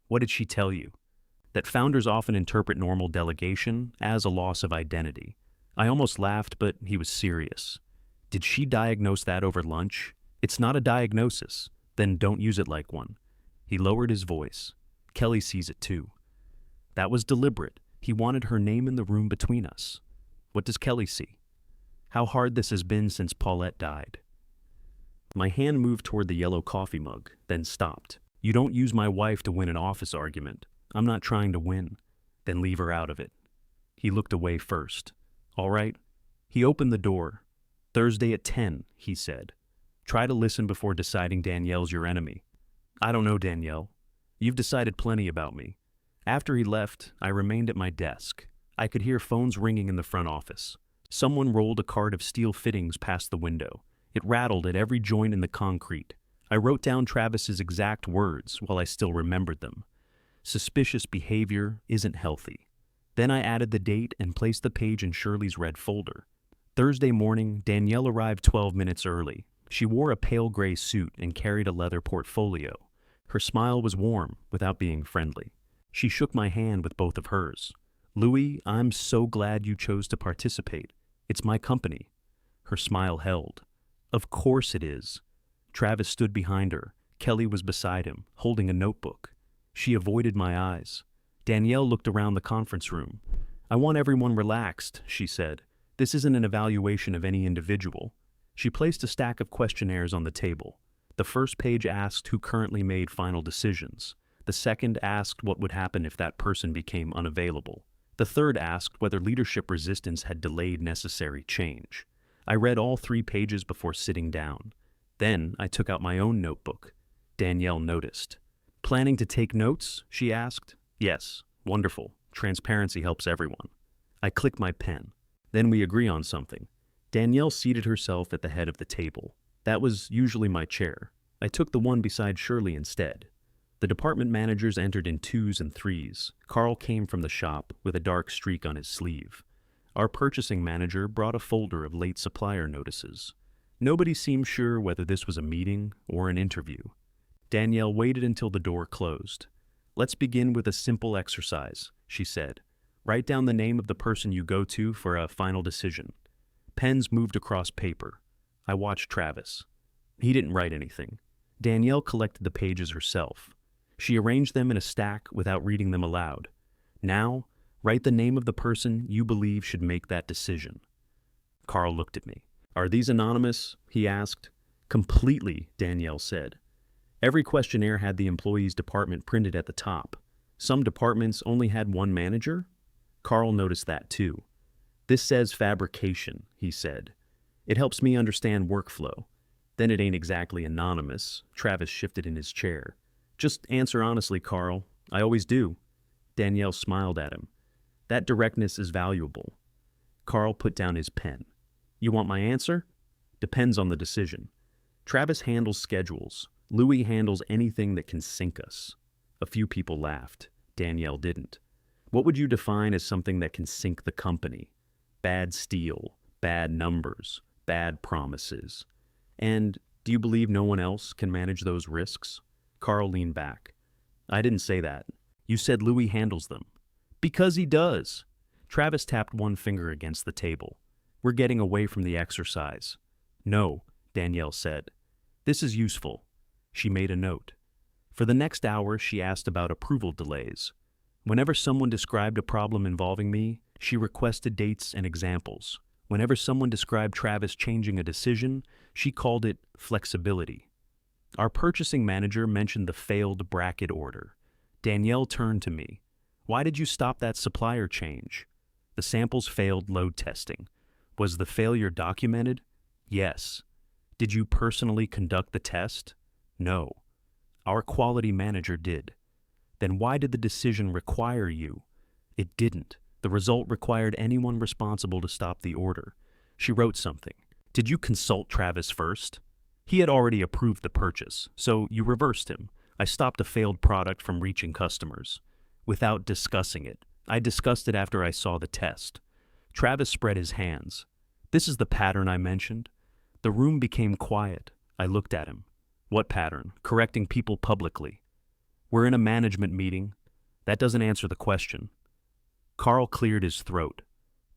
What did she tell you? That founders often interpret normal delegation as a loss of identity. I almost laughed, but he was serious. Did she diagnose that over lunch? It's not a diagnosis. Then don't use it like one. He lowered his voice. Kelly sees it too. That was deliberate. He wanted her name in the room between us. What does Kelly see? How hard this has been since Paulette died. My hand moved toward the yellow coffee mug, then stopped. You don't use my wife to win an office argument. I'm not trying to win. Then leave her out of it. He looked away first. All right. He opened the door. Thursday at 10, he said. Try to listen before deciding Danielle's your enemy. I don't know Danielle. You've decided plenty about me. After he left, I remained at my desk. I could hear phones ringing in the front office. Someone rolled a cart of steel fittings past the window. It rattled at every joint in the concrete. I wrote down Travis's exact words while I still remembered them. Suspicious behavior isn't healthy. Then I added the date and placed the page in Shirley's red folder. Thursday morning, Danielle arrived 12 minutes early. She wore a pale gray suit and carried a leather portfolio. Her smile was warm without being friendly. She shook my hand with both of hers. Louis, I'm so glad you chose to participate. It's my company. Her smile held. Of course it is. Travis stood behind her. Kelly was beside him, holding a notebook. She avoided my eyes. Danielle looked around the conference room. I want everyone relaxed, she said. This isn't an evaluation of any individual. She placed a stack of questionnaires on the table. The first page asked who currently made final decisions. The second asked what would happen if that person became unavailable. The third asked whether leadership resistance had delayed necessary change. I read all 3 pages before sitting down. Then I took out my own notebook. Danielle noticed. Planning to take notes? She asked. Yes. Wonderful. Transparency helps everyone. I clicked my pen. Then we agree on something. Danielle seated herself at the head of the table. That was usually my chair. I took the one beside Shirley instead. The department managers entered in 2s and 3s. Carl came from the shop with a dark streak on his sleeve. Our purchasing manager brought a folder of late supplier notices. Nobody seemed sure whether this was a meeting or an interview. Danielle waited until the door closed. Let's begin with a simple exercise, she said. Write down the name of the person you go to for a final decision. Pens moved across paper. I watched Travis. He didn't write anything. Danielle collected the pages herself. She arranged them in a stack without reading them aloud. Now, write the name of the person you believe should make that decision. Carl looked at me. Are these anonymous? He asked. Completely, Danielle said. Every questionnaire had the employee's department printed at the top. Some departments only had one manager. Carl noticed that too. This says fabrication, he said. It helps me understand workflow. Then it ain't exactly anonymous. Travis shifted in his chair. Just answer honestly, Carl. I always do. Danielle smiled at him. That directness is valuable. Carl put down his pen. You want my answer? Depends on the decision. Travis handles schedules. Louis handles anything that can sink us. A few people laughed. Danielle didn't. What would you define as something that can sink the company? Bad steel, bad numbers, bad promises. And do you believe no one else can manage those risks? Carl leaned back. I didn't say that. You said Louis handles them. Because he does. Travis tapped one finger against the table. We're getting away from the exercise. No, Danielle said. This is useful. She made a note. For the next hour, she asked about approval delays. Whenever someone described a problem involving me, she requested dates and examples. Whenever someone described Travis changing a decision, she called it flexibility. Our purchasing manager mentioned the failed bracket order. Danielle turned to me. Why did you stop that supplier change? The samples failed load testing. Was the failure documented? Yes. Did you personally conduct the test? No. Our quality manager did. Then why did the decision require you? It didn't. The result required anyone responsible to stop the order. She wrote something. Did you consult Travis first? He had already approved the purchase, so you reversed him. I stopped a failed product from reaching customers. Without discussing it. I discussed it after I saw the test. Travis spread his hands. This is the pattern I mentioned. The room became quiet. I looked at him. What pattern? Correcting people publicly. We're in a management meeting. That doesn't answer the question. Carl cleared his throat.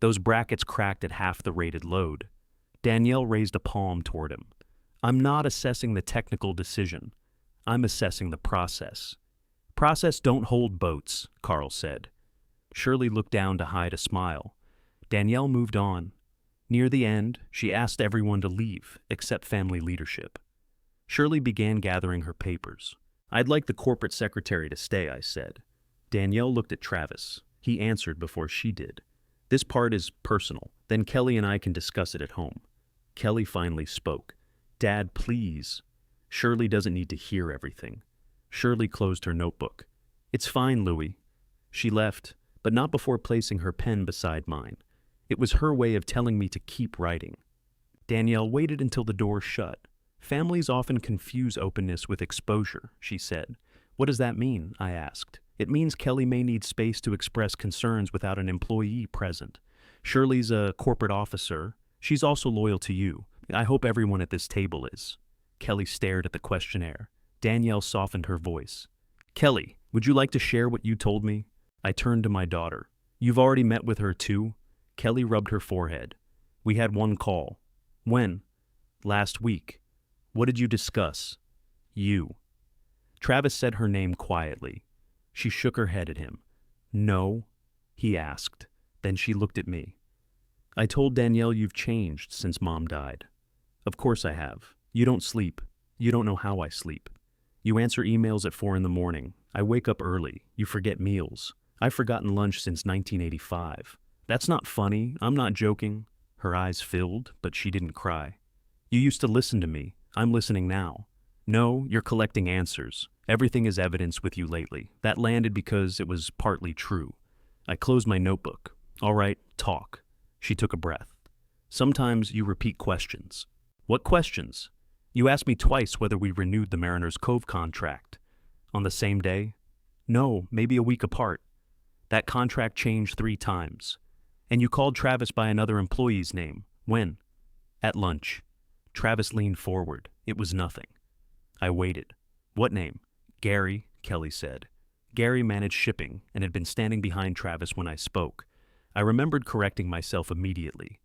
Those brackets cracked at half the rated load. Danielle raised a palm toward him. I'm not assessing the technical decision. I'm assessing the process. Process don't hold boats, Carl said. Shirley looked down to hide a smile. Danielle moved on. Near the end, she asked everyone to leave, except family leadership. Shirley began gathering her papers. I'd like the corporate secretary to stay, I said. Danielle looked at Travis. He answered before she did. This part is personal. Then Kelly and I can discuss it at home. Kelly finally spoke. Dad, please. Shirley doesn't need to hear everything. Shirley closed her notebook. It's fine, Louie. She left, but not before placing her pen beside mine. It was her way of telling me to keep writing. Danielle waited until the door shut. Families often confuse openness with exposure, she said. What does that mean? I asked. It means Kelly may need space to express concerns without an employee present. Shirley's a corporate officer. She's also loyal to you. I hope everyone at this table is. Kelly stared at the questionnaire. Danielle softened her voice. Kelly, would you like to share what you told me? I turned to my daughter. You've already met with her too? Kelly rubbed her forehead. We had one call. When? Last week. What did you discuss? You. Travis said her name quietly. She shook her head at him. No? He asked. Then she looked at me. I told Danielle you've changed since Mom died. Of course I have. You don't sleep. You don't know how I sleep. You answer emails at 4 a.m. I wake up early. You forget meals. I've forgotten lunch since 1985. That's not funny. I'm not joking. Her eyes filled, but she didn't cry. You used to listen to me. I'm listening now. No, you're collecting answers. Everything is evidence with you lately. That landed because it was partly true. I closed my notebook. All right, talk. She took a breath. Sometimes you repeat questions. What questions? You asked me twice whether we renewed the Mariners Cove contract. On the same day? No, maybe a week apart. That contract changed 3 times. And you called Travis by another employee's name. When? At lunch. Travis leaned forward. It was nothing. I waited. What name? Gary, Kelly said. Gary managed shipping and had been standing behind Travis when I spoke. I remembered correcting myself immediately.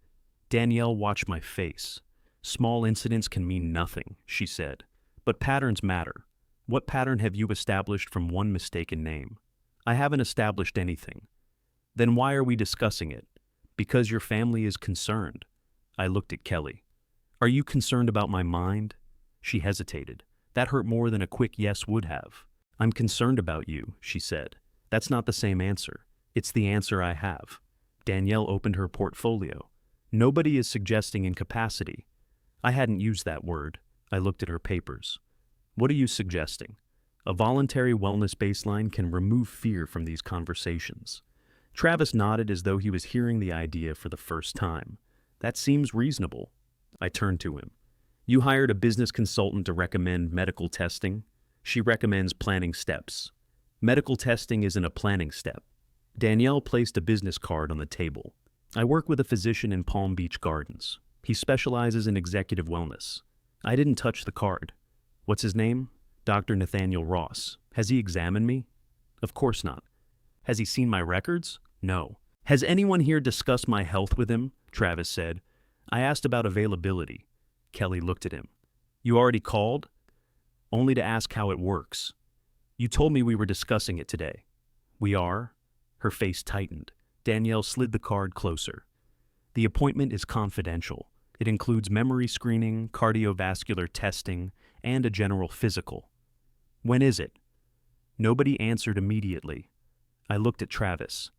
Danielle watched my face. Small incidents can mean nothing, she said. But patterns matter. What pattern have you established from one mistaken name? I haven't established anything. Then why are we discussing it? Because your family is concerned. I looked at Kelly. Are you concerned about my mind? She hesitated. That hurt more than a quick yes would have. I'm concerned about you, she said. That's not the same answer. It's the answer I have. Danielle opened her portfolio. Nobody is suggesting incapacity. I hadn't used that word. I looked at her papers. What are you suggesting? A voluntary wellness baseline can remove fear from these conversations. Travis nodded as though he was hearing the idea for the first time. That seems reasonable. I turned to him. You hired a business consultant to recommend medical testing. She recommends planning steps. Medical testing isn't a planning step. Danielle placed a business card on the table. I work with a physician in Palm Beach Gardens. He specializes in executive wellness. I didn't touch the card. What's his name? Dr. Nathaniel Ross. Has he examined me? Of course not. Has he seen my records? No. Has anyone here discussed my health with him? Travis said. I asked about availability. Kelly looked at him. You already called? Only to ask how it works. You told me we were discussing it today. We are? Her face tightened. Danielle slid the card closer. The appointment is confidential. It includes memory screening, cardiovascular testing, and a general physical. When is it? Nobody answered immediately. I looked at Travis.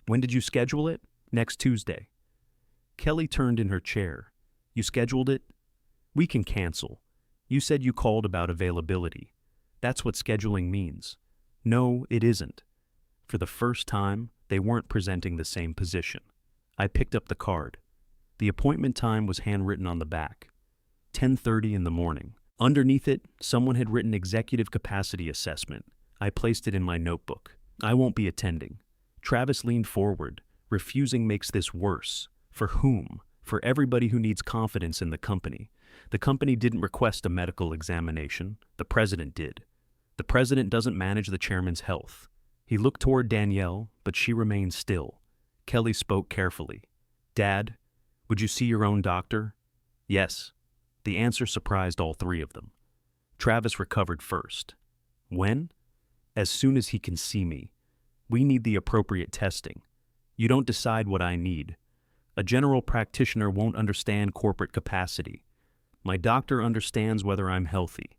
When did you schedule it? Next Tuesday. Kelly turned in her chair. You scheduled it? We can cancel. You said you called about availability. That's what scheduling means. No, it isn't. For the first time, they weren't presenting the same position. I picked up the card. The appointment time was handwritten on the back. 10:30 in the morning. Underneath it, someone had written executive capacity assessment. I placed it in my notebook. I won't be attending. Travis leaned forward. Refusing makes this worse. For whom? For everybody who needs confidence in the company. The company didn't request a medical examination. The president did. The president doesn't manage the chairman's health. He looked toward Danielle, but she remained still. Kelly spoke carefully. Dad, would you see your own doctor? Yes. The answer surprised all three of them. Travis recovered first. When? As soon as he can see me. We need the appropriate testing. You don't decide what I need. A general practitioner won't understand corporate capacity. My doctor understands whether I'm healthy.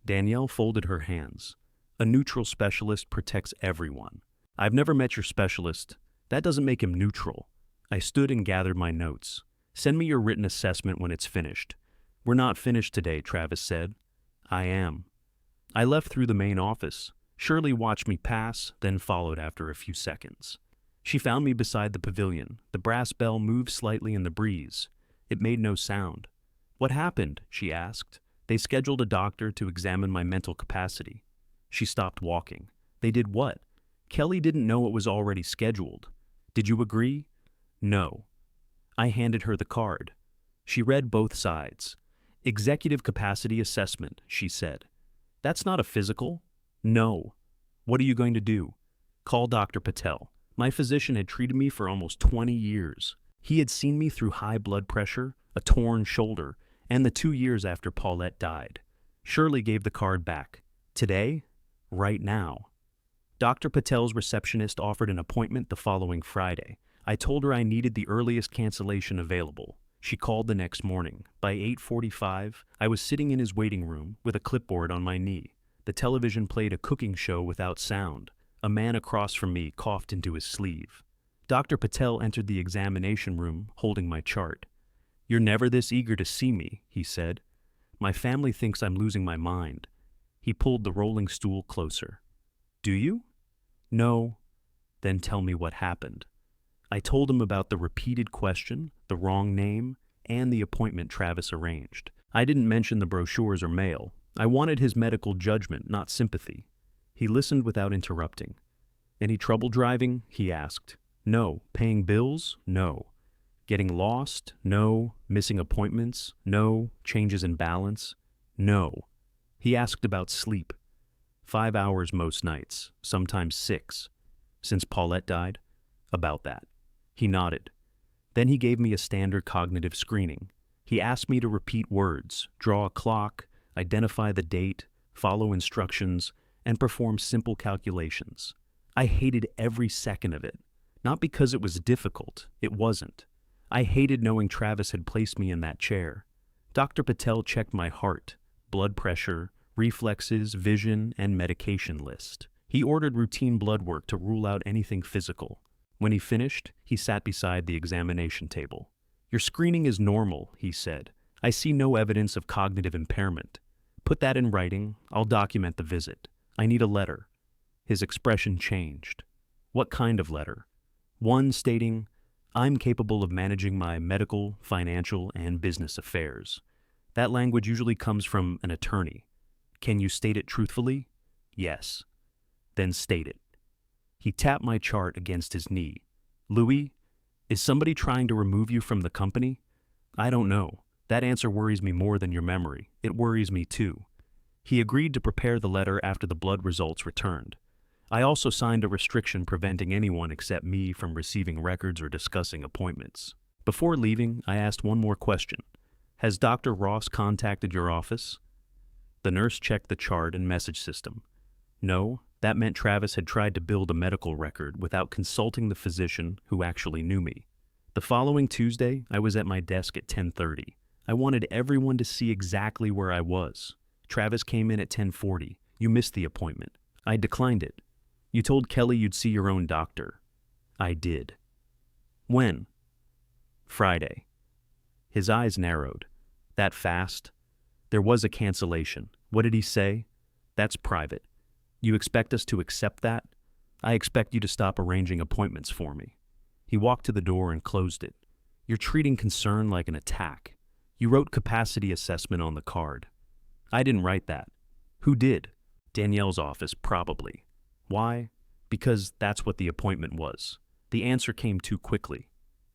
Danielle folded her hands. A neutral specialist protects everyone. I've never met your specialist. That doesn't make him neutral. I stood and gathered my notes. Send me your written assessment when it's finished. We're not finished today, Travis said. I am. I left through the main office. Shirley watched me pass, then followed after a few seconds. She found me beside the pavilion. The brass bell moved slightly in the breeze. It made no sound. What happened? She asked. They scheduled a doctor to examine my mental capacity. She stopped walking. They did what? Kelly didn't know it was already scheduled. Did you agree? No. I handed her the card. She read both sides. Executive capacity assessment, she said. That's not a physical. No. What are you going to do? Call Dr. Patel. My physician had treated me for almost 20 years. He had seen me through high blood pressure, a torn shoulder, and the 2 years after Paulette died. Shirley gave the card back. Today? Right now. Dr. Patel's receptionist offered an appointment the following Friday. I told her I needed the earliest cancellation available. She called the next morning. By 8:45, I was sitting in his waiting room with a clipboard on my knee. The television played a cooking show without sound. A man across from me coughed into his sleeve. Dr. Patel entered the examination room, holding my chart. You're never this eager to see me, he said. My family thinks I'm losing my mind. He pulled the rolling stool closer. Do you? No. Then tell me what happened. I told him about the repeated question, the wrong name, and the appointment Travis arranged. I didn't mention the brochures or mail. I wanted his medical judgment, not sympathy. He listened without interrupting. Any trouble driving? He asked. No. Paying bills? No. Getting lost? No. Missing appointments? No. Changes in balance? No. He asked about sleep. 5 hours most nights, sometimes 6. Since Paulette died? About that. He nodded. Then he gave me a standard cognitive screening. He asked me to repeat words, draw a clock, identify the date, follow instructions, and perform simple calculations. I hated every second of it. Not because it was difficult, it wasn't. I hated knowing Travis had placed me in that chair. Dr. Patel checked my heart, blood pressure, reflexes, vision, and medication list. He ordered routine blood work to rule out anything physical. When he finished, he sat beside the examination table. Your screening is normal, he said. I see no evidence of cognitive impairment. Put that in writing. I'll document the visit. I need a letter. His expression changed. What kind of letter? One stating, I'm capable of managing my medical, financial, and business affairs. That language usually comes from an attorney. Can you state it truthfully? Yes. Then state it. He tapped my chart against his knee. Louis, is somebody trying to remove you from the company? I don't know. That answer worries me more than your memory. It worries me too. He agreed to prepare the letter after the blood results returned. I also signed a restriction preventing anyone except me from receiving records or discussing appointments. Before leaving, I asked one more question. Has Dr. Ross contacted your office? The nurse checked the chart and message system. No, that meant Travis had tried to build a medical record without consulting the physician who actually knew me. The following Tuesday, I was at my desk at 10:30. I wanted everyone to see exactly where I was. Travis came in at 10:40. You missed the appointment. I declined it. You told Kelly you'd see your own doctor. I did. When? Friday. His eyes narrowed. That fast? There was a cancellation. What did he say? That's private. You expect us to accept that? I expect you to stop arranging appointments for me. He walked to the door and closed it. You're treating concern like an attack. You wrote capacity assessment on the card. I didn't write that. Who did? Danielle's office, probably. Why? Because that's what the appointment was. The answer came too quickly.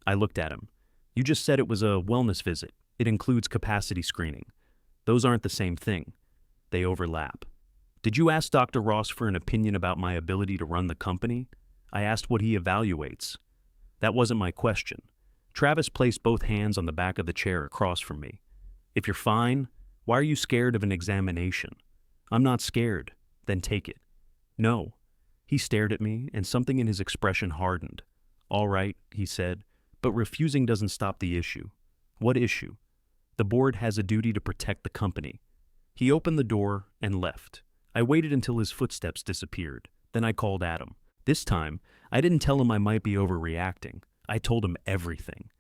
I looked at him. You just said it was a wellness visit. It includes capacity screening. Those aren't the same thing. They overlap. Did you ask Dr. Ross for an opinion about my ability to run the company? I asked what he evaluates. That wasn't my question. Travis placed both hands on the back of the chair across from me. If you're fine, why are you scared of an examination? I'm not scared. Then take it. No. He stared at me, and something in his expression hardened. All right, he said, but refusing doesn't stop the issue. What issue? The board has a duty to protect the company. He opened the door and left. I waited until his footsteps disappeared. Then I called Adam. This time, I didn't tell him I might be overreacting. I told him everything.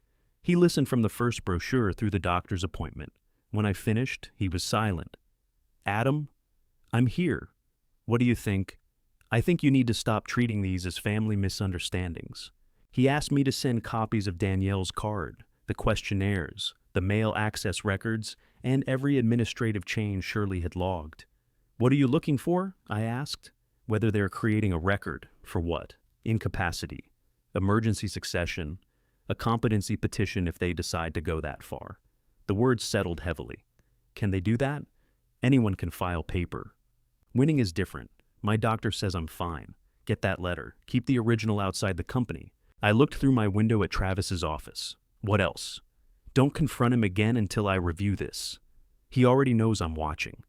He listened from the first brochure through the doctor's appointment. When I finished, he was silent. Adam, I'm here. What do you think? I think you need to stop treating these as family misunderstandings. He asked me to send copies of Danielle's card, the questionnaires, the mail access records, and every administrative change Shirley had logged. What are you looking for? I asked. Whether they're creating a record. For what? Incapacity. Emergency succession. A competency petition if they decide to go that far. The words settled heavily. Can they do that? Anyone can file paper. Winning is different. My doctor says I'm fine. Get that letter. Keep the original outside the company. I looked through my window at Travis's office. What else? Don't confront him again until I review this. He already knows I'm watching.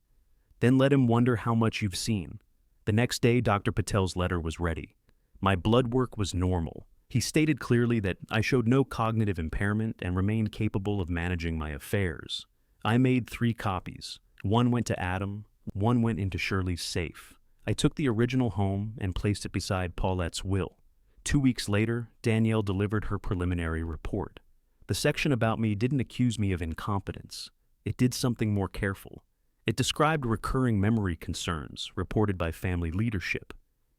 Then let him wonder how much you've seen. The next day, Dr. Patel's letter was ready. My blood work was normal. He stated clearly that I showed no cognitive impairment and remained capable of managing my affairs. I made 3 copies. One went to Adam, one went into Shirley's safe. I took the original home and placed it beside Paulette's will. 2 weeks later, Danielle delivered her preliminary report. The section about me didn't accuse me of incompetence. It did something more careful. It described recurring memory concerns reported by family leadership.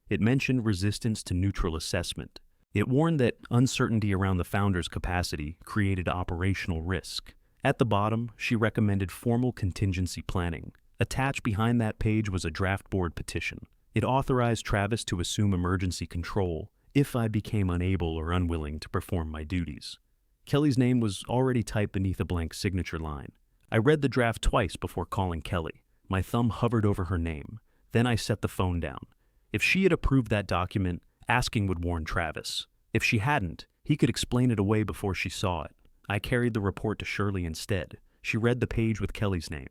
It mentioned resistance to neutral assessment. It warned that uncertainty around the founder's capacity created operational risk. At the bottom, she recommended formal contingency planning. Attached behind that page was a draft board petition. It authorized Travis to assume emergency control if I became unable or unwilling to perform my duties. Kelly's name was already typed beneath a blank signature line. I read the draft twice before calling Kelly. My thumb hovered over her name. Then I set the phone down. If she had approved that document, asking would warn Travis. If she hadn't, he could explain it away before she saw it. I carried the report to Shirley instead. She read the page with Kelly's name.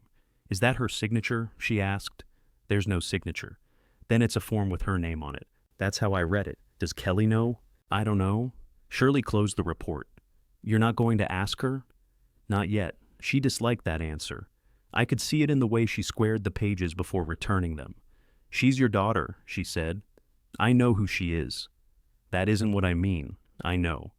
Is that her signature? She asked. There's no signature. Then it's a form with her name on it. That's how I read it. Does Kelly know? I don't know. Shirley closed the report. You're not going to ask her? Not yet. She disliked that answer. I could see it in the way she squared the pages before returning them. She's your daughter, she said. I know who she is. That isn't what I mean. I know.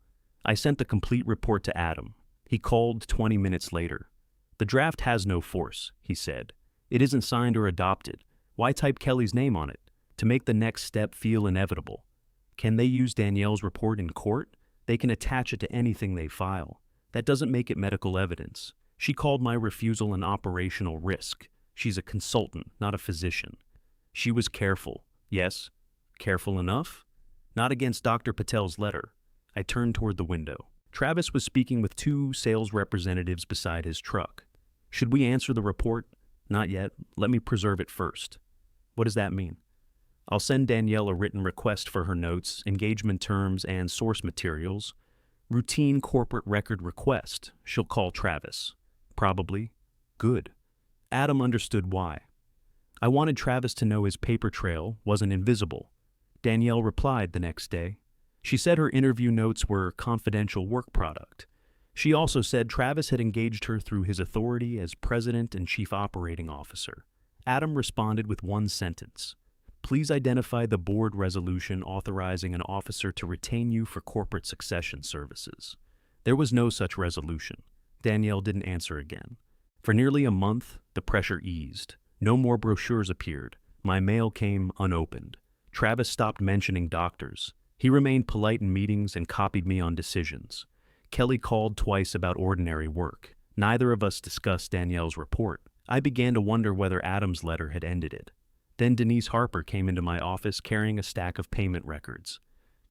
I sent the complete report to Adam. He called 20 minutes later. The draft has no force, he said. It isn't signed or adopted. Why type Kelly's name on it? To make the next step feel inevitable. Can they use Danielle's report in court? They can attach it to anything they file. That doesn't make it medical evidence. She called my refusal an operational risk. She's a consultant, not a physician. She was careful. Yes, careful enough? Not against Dr. Patel's letter. I turned toward the window. Travis was speaking with 2 sales representatives beside his truck. Should we answer the report? Not yet. Let me preserve it first. What does that mean? I'll send Danielle a written request for her notes, engagement terms, and source materials. Routine corporate record request. She'll call Travis. Probably. Good. Adam understood why. I wanted Travis to know his paper trail wasn't invisible. Danielle replied the next day. She said her interview notes were confidential work product. She also said Travis had engaged her through his authority as president and chief operating officer. Adam responded with one sentence. Please identify the board resolution authorizing an officer to retain you for corporate succession services. There was no such resolution. Danielle didn't answer again. For nearly a month, the pressure eased. No more brochures appeared. My mail came unopened. Travis stopped mentioning doctors. He remained polite in meetings and copied me on decisions. Kelly called twice about ordinary work. Neither of us discussed Danielle's report. I began to wonder whether Adam's letter had ended it. Then Denise Harper came into my office carrying a stack of payment records.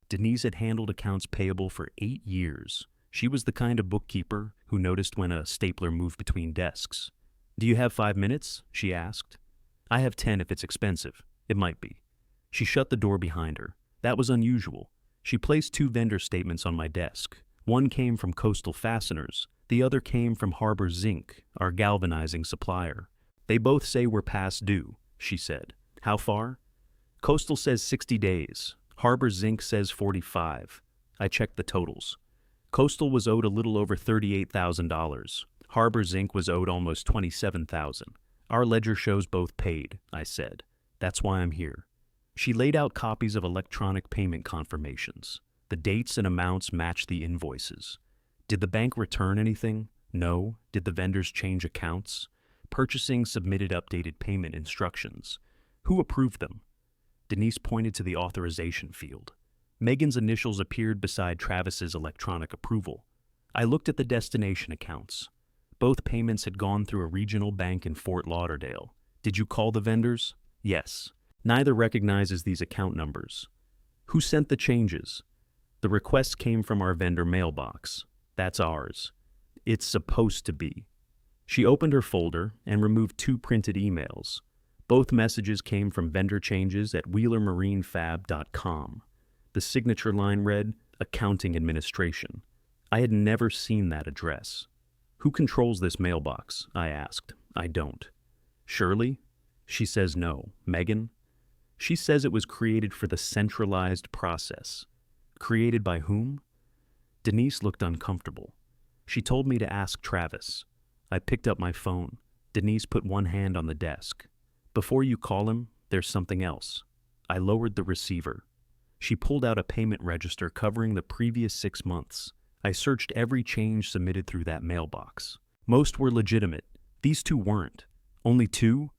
Denise had handled accounts payable for 8 years. She was the kind of bookkeeper who noticed when a stapler moved between desks. Do you have 5 minutes? She asked. I have 10 if it's expensive. It might be. She shut the door behind her. That was unusual. She placed 2 vendor statements on my desk. One came from Coastal Fasteners. The other came from Harbor Zinc, our galvanizing supplier. They both say we're past due, she said. How far? Coastal says 60 days. Harbor Zinc says 45. I checked the totals. Coastal was owed a little over $38,000. Harbor Zinc was owed almost $27,000. Our ledger shows both paid, I said. That's why I'm here. She laid out copies of electronic payment confirmations. The dates and amounts matched the invoices. Did the bank return anything? No. Did the vendors change accounts? Purchasing submitted updated payment instructions. Who approved them? Denise pointed to the authorization field. Megan's initials appeared beside Travis's electronic approval. I looked at the destination accounts. Both payments had gone through a regional bank in Fort Lauderdale. Did you call the vendors? Yes. Neither recognizes these account numbers. Who sent the changes? The request came from our vendor mailbox. That's ours. It's supposed to be. She opened her folder and removed 2 printed emails. Both messages came from vendor changes at wheelermarinefab.com. The signature line read, Accounting Administration. I had never seen that address. Who controls this mailbox? I asked. I don't. Shirley? She says no. Megan? She says it was created for the centralized process. Created by whom? Denise looked uncomfortable. She told me to ask Travis. I picked up my phone. Denise put one hand on the desk. Before you call him, there's something else. I lowered the receiver. She pulled out a payment register covering the previous 6 months. I searched every change submitted through that mailbox. Most were legitimate. These 2 weren't. Only 2?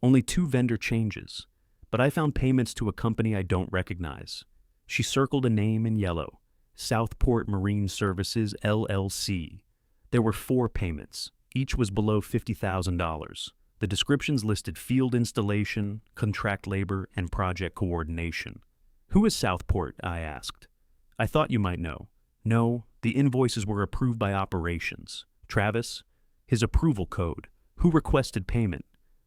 Only 2 vendor changes. But I found payments to a company I don't recognize. She circled a name in yellow. Southport Marine Services, LLC. There were 4 payments. Each was below $50,000. The descriptions listed field installation, contract labor, and project coordination. Who is Southport? I asked. I thought you might know. No, the invoices were approved by operations. Travis? His approval code. Who requested payment?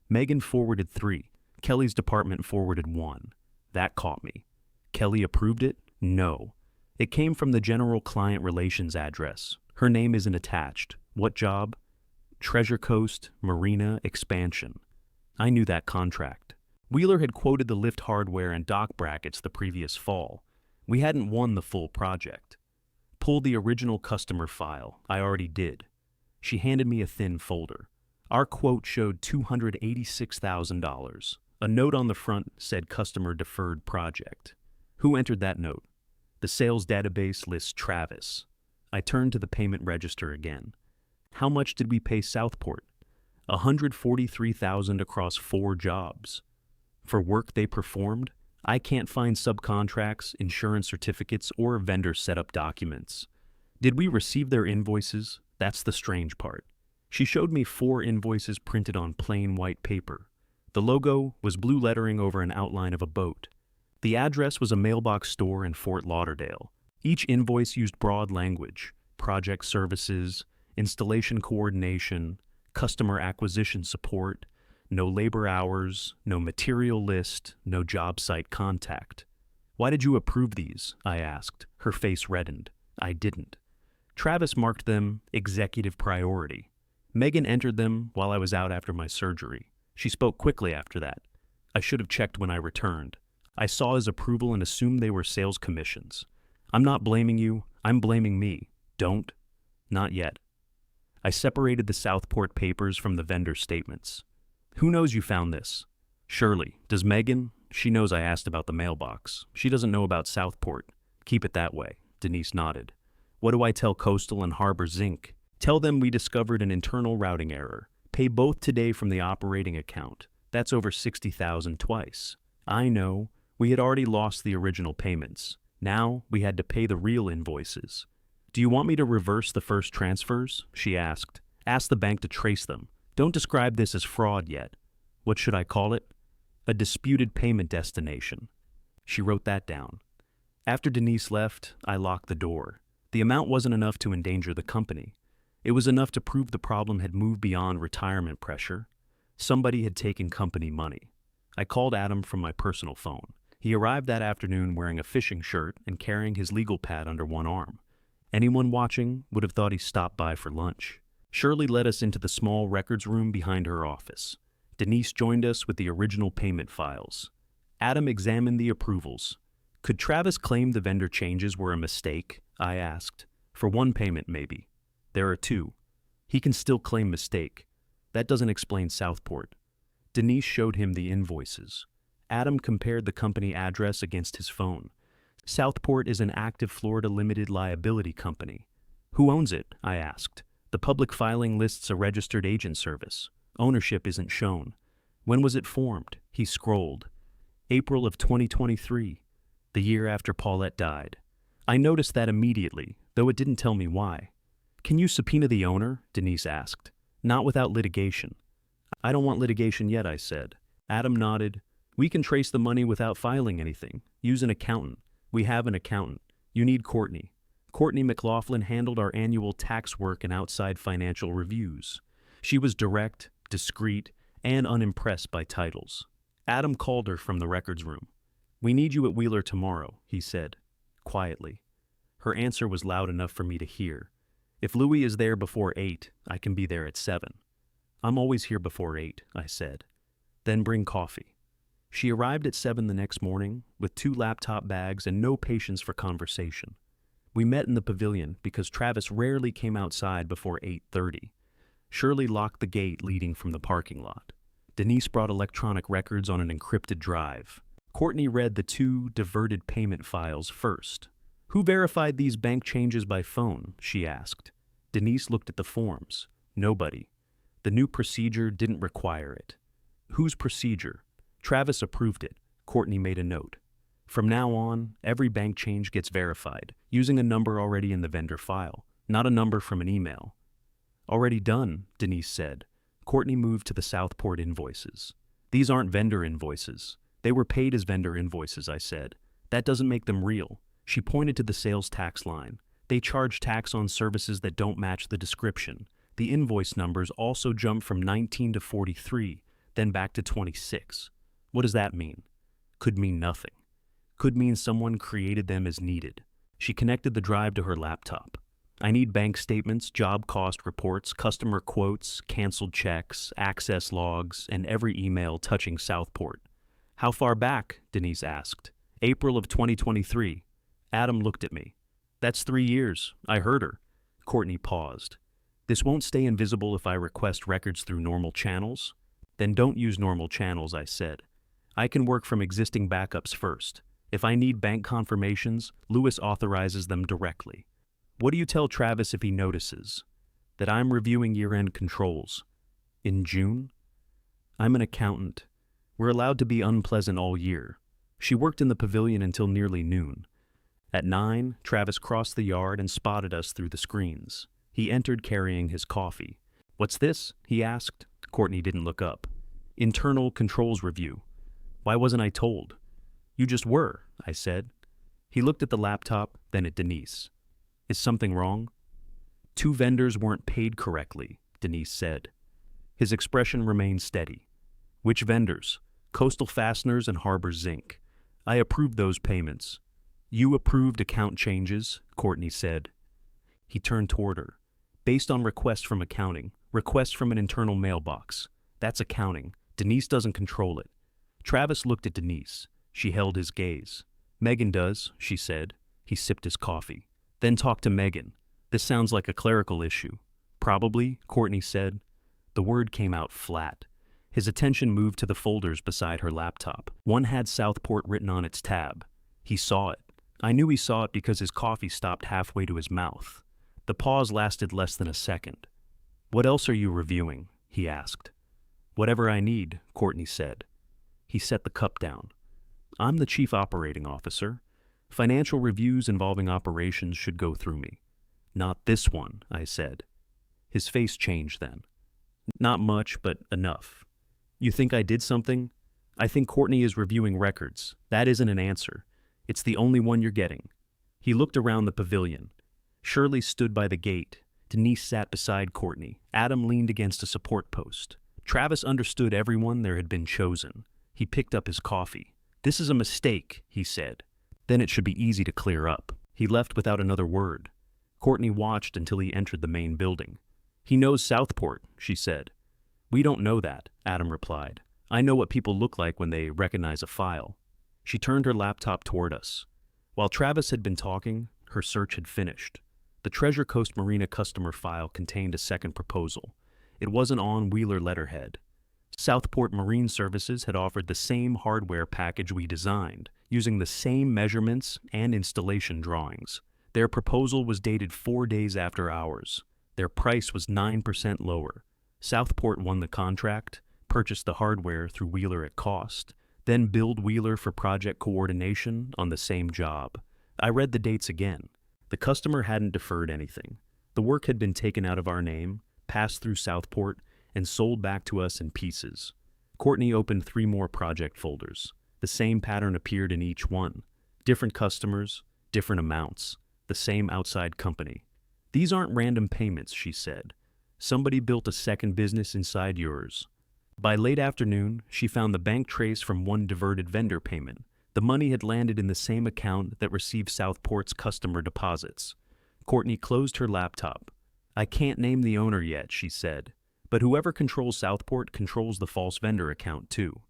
Megan forwarded 3. Kelly's department forwarded 1. That caught me. Kelly approved it? No. It came from the general client relations address. Her name isn't attached. What job? Treasure Coast Marina Expansion. I knew that contract. Wheeler had quoted the lift hardware and dock brackets the previous fall. We hadn't won the full project. Pull the original customer file. I already did. She handed me a thin folder. Our quote showed $286,000. A note on the front said customer deferred project. Who entered that note? The sales database lists Travis. I turned to the payment register again. How much did we pay Southport? $143,000 across 4 jobs. For work they performed? I can't find subcontracts, insurance certificates, or vendor setup documents. Did we receive their invoices? That's the strange part. She showed me 4 invoices printed on plain white paper. The logo was blue lettering over an outline of a boat. The address was a mailbox store in Fort Lauderdale. Each invoice used broad language: project services, installation coordination, customer acquisition support, no labor hours, no material list, no job site contact. Why did you approve these? I asked. Her face reddened. I didn't. Travis marked them executive priority. Megan entered them while I was out after my surgery. She spoke quickly after that. I should have checked when I returned. I saw his approval and assumed they were sales commissions. I'm not blaming you, I'm blaming me. Don't. Not yet. I separated the Southport papers from the vendor statements. Who knows you found this? Shirley. Does Megan? She knows I asked about the mailbox. She doesn't know about Southport. Keep it that way. Denise nodded. What do I tell Coastal and Harbor Zinc? Tell them we discovered an internal routing error. Pay both today from the operating account. That's over $60,000 twice. I know. We had already lost the original payments. Now we had to pay the real invoices. Do you want me to reverse the first transfers? She asked. Ask the bank to trace them. Don't describe this as fraud yet. What should I call it? A disputed payment destination. She wrote that down. After Denise left, I locked the door. The amount wasn't enough to endanger the company. It was enough to prove the problem had moved beyond retirement pressure. Somebody had taken company money. I called Adam from my personal phone. He arrived that afternoon wearing a fishing shirt and carrying his legal pad under one arm. Anyone watching would have thought he stopped by for lunch. Shirley led us into the small records room behind her office. Denise joined us with the original payment files. Adam examined the approvals. Could Travis claim the vendor changes were a mistake? I asked. For one payment, maybe. There are two. He can still claim mistake. That doesn't explain Southport. Denise showed him the invoices. Adam compared the company address against his phone. Southport is an active Florida limited liability company. Who owns it? I asked. The public filing lists a registered agent service. Ownership isn't shown. When was it formed? He scrolled. April of 2023, the year after Paulette died. I noticed that immediately, though it didn't tell me why. Can you subpoena the owner? Denise asked. Not without litigation. I don't want litigation yet, I said. Adam nodded. We can trace the money without filing anything. Use an accountant. We have an accountant. You need Courtney. Courtney McLaughlin handled our annual tax work and outside financial reviews. She was direct, discreet, and unimpressed by titles. Adam called her from the records room. We need you at Wheeler tomorrow, he said, quietly. Her answer was loud enough for me to hear. If Louis is there before 8, I can be there at 7. I'm always here before 8, I said. Then bring coffee. She arrived at 7 the next morning with 2 laptop bags and no patience for conversation. We met in the pavilion because Travis rarely came outside before 8:30. Shirley locked the gate leading from the parking lot. Denise brought electronic records on an encrypted drive. Courtney read the 2 diverted payment files first. Who verified these bank changes by phone? She asked. Denise looked at the forms. Nobody. The new procedure didn't require it. Whose procedure? Travis approved it. Courtney made a note. From now on, every bank change gets verified, using a number already in the vendor file, not a number from an email. Already done, Denise said. Courtney moved to the Southport invoices. These aren't vendor invoices. They were paid as vendor invoices, I said. That doesn't make them real. She pointed to the sales tax line. They charge tax on services that don't match the description. The invoice numbers also jump from 19 to 43, then back to 26. What does that mean? Could mean nothing. Could mean someone created them as needed. She connected the drive to her laptop. I need bank statements, job cost reports, customer quotes, canceled checks, access logs, and every email touching Southport. How far back? Denise asked. April of 2023. Adam looked at me. That's 3 years. I heard her. Courtney paused. This won't stay invisible if I request records through normal channels? Then don't use normal channels, I said. I can work from existing backups first. If I need bank confirmations, Louis authorizes them directly. What do you tell Travis if he notices? That I'm reviewing year-end controls. In June? I'm an accountant. We're allowed to be unpleasant all year. She worked in the pavilion until nearly noon. At 9, Travis crossed the yard and spotted us through the screens. He entered carrying his coffee. What's this? He asked. Courtney didn't look up. Internal controls review. Why wasn't I told? You just were, I said. He looked at the laptop, then at Denise. Is something wrong? 2 vendors weren't paid correctly, Denise said. His expression remained steady. Which vendors? Coastal Fasteners and Harbor Zinc. I approved those payments. You approved account changes, Courtney said. He turned toward her. Based on request from accounting, request from an internal mailbox. That's accounting. Denise doesn't control it. Travis looked at Denise. She held his gaze. Megan does, she said. He sipped his coffee. Then talked to Megan. This sounds like a clerical issue. Probably, Courtney said. The word came out flat. His attention moved to the folders beside her laptop. One had Southport written on its tab. He saw it. I knew he saw it because his coffee stopped halfway to his mouth. The pause lasted less than a second. What else are you reviewing? He asked. Whatever I need, Courtney said. He set the cup down. I'm the chief operating officer. Financial reviews involving operations should go through me. Not this one, I said. His face changed then. Not much, but enough. You think I did something? I think Courtney is reviewing records. That isn't an answer. It's the only one you're getting. He looked around the pavilion. Shirley stood by the gate. Denise sat beside Courtney. Adam leaned against a support post. Travis understood everyone there had been chosen. He picked up his coffee. This is a mistake, he said. Then it should be easy to clear up. He left without another word. Courtney watched until he entered the main building. He knows Southport, she said. We don't know that, Adam replied. I know what people look like when they recognize a file. She turned her laptop toward us. While Travis had been talking, her search had finished. The Treasure Coast Marina customer file contained a second proposal. It wasn't on Wheeler letterhead. Southport Marine Services had offered the same hardware package we designed, using the same measurements and installation drawings. Their proposal was dated 4 days after ours. Their price was 9% lower. Southport won the contract, purchased the hardware through Wheeler at cost, then billed Wheeler for project coordination on the same job. I read the dates again. The customer hadn't deferred anything. The work had been taken out of our name, passed through Southport, and sold back to us in pieces. Courtney opened 3 more project folders. The same pattern appeared in each one. Different customers, different amounts, the same outside company. These aren't random payments, she said. Somebody built a second business inside yours. By late afternoon, she found the bank trace from one diverted vendor payment. The money had landed in the same account that received Southport's customer deposits. Courtney closed her laptop. I can't name the owner yet, she said. But whoever controls Southport controls the false vendor account too.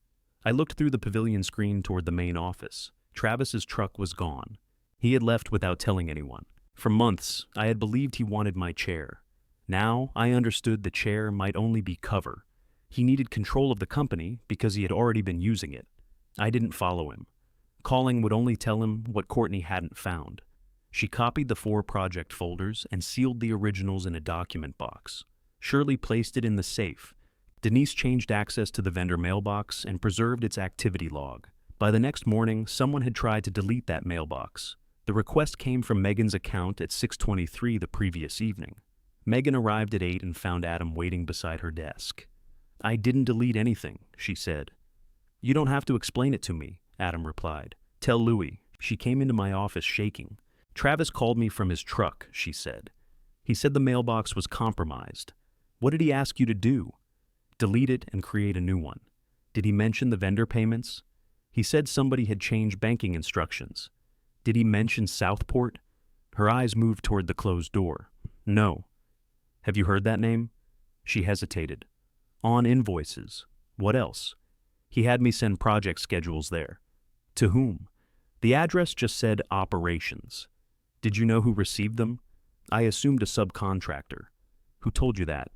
I looked through the pavilion screen toward the main office. Travis's truck was gone. He had left without telling anyone. For months, I had believed he wanted my chair. Now, I understood the chair might only be cover. He needed control of the company because he had already been using it. I didn't follow him. Calling would only tell him what Courtney hadn't found. She copied the 4 project folders and sealed the originals in a document box. Shirley placed it in the safe. Denise changed access to the vendor mailbox and preserved its activity log. By the next morning, someone had tried to delete that mailbox. The request came from Megan's account at 6:23 the previous evening. Megan arrived at 8 and found Adam waiting beside her desk. I didn't delete anything, she said. You don't have to explain it to me, Adam replied. Tell Louie. She came into my office shaking. Travis called me from his truck, she said. He said the mailbox was compromised. What did he ask you to do? Delete it and create a new one. Did he mention the vendor payments? He said somebody had changed banking instructions. Did he mention Southport? Her eyes moved toward the closed door. No. Have you heard that name? She hesitated. On invoices. What else? He had me send project schedules there. To whom? The address just said operations. Did you know who received them? I assumed a subcontractor. Who told you that?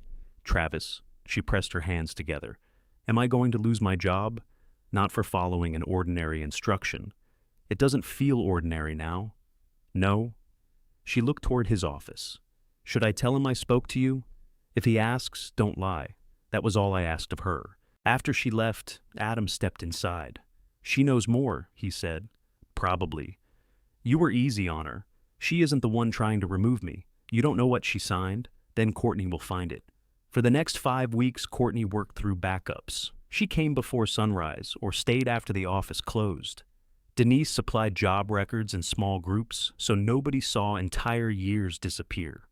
Travis. She pressed her hands together. Am I going to lose my job? Not for following an ordinary instruction. It doesn't feel ordinary now. No. She looked toward his office. Should I tell him I spoke to you? If he asks, don't lie. That was all I asked of her. After she left, Adam stepped inside. She knows more, he said. Probably. You were easy on her. She isn't the one trying to remove me. You don't know what she signed? Then Courtney will find it. For the next 5 weeks, Courtney worked through backups. She came before sunrise or stayed after the office closed. Denise supplied job records in small groups, so nobody saw entire years disappear.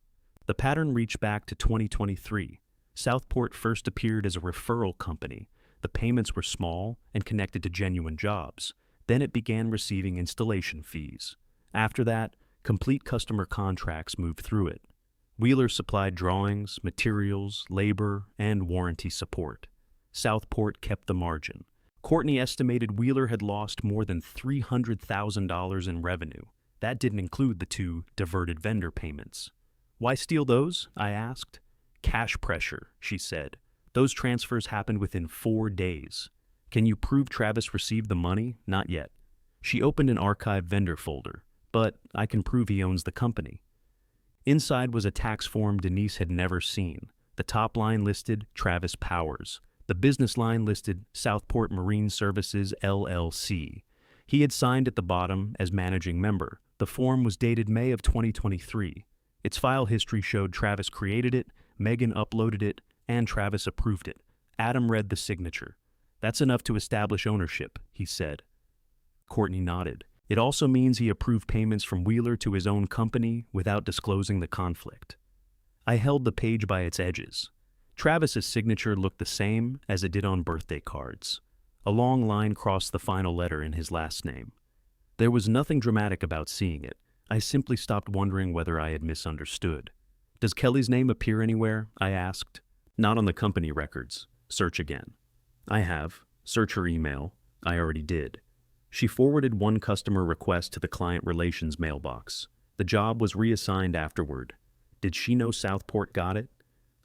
The pattern reached back to 2023. Southport first appeared as a referral company. The payments were small and connected to genuine jobs. Then it began receiving installation fees. After that, complete customer contracts moved through it. Wheeler supplied drawings, materials, labor, and warranty support. Southport kept the margin. Courtney estimated Wheeler had lost more than $300,000 in revenue. That didn't include the 2 diverted vendor payments. Why steal those? I asked. Cash pressure, she said. Those transfers happened within 4 days. Can you prove Travis received the money? Not yet. She opened an archived vendor folder, but I can prove he owns the company. Inside was a tax form Denise had never seen. The top line listed Travis Powers. The business line listed Southport Marine Services, LLC. He had signed at the bottom as managing member. The form was dated May of 2023. Its file history showed Travis created it, Megan uploaded it, and Travis approved it. Adam read the signature. That's enough to establish ownership, he said. Courtney nodded. It also means he approved payments from Wheeler to his own company without disclosing the conflict. I held the page by its edges. Travis's signature looked the same as it did on birthday cards. A long line crossed the final letter in his last name. There was nothing dramatic about seeing it. I simply stopped wondering whether I had misunderstood. Does Kelly's name appear anywhere? I asked. Not on the company records. Search again. I have. Search her email. I already did. She forwarded one customer request to the client relations mailbox. The job was reassigned afterward. Did she know Southport got it?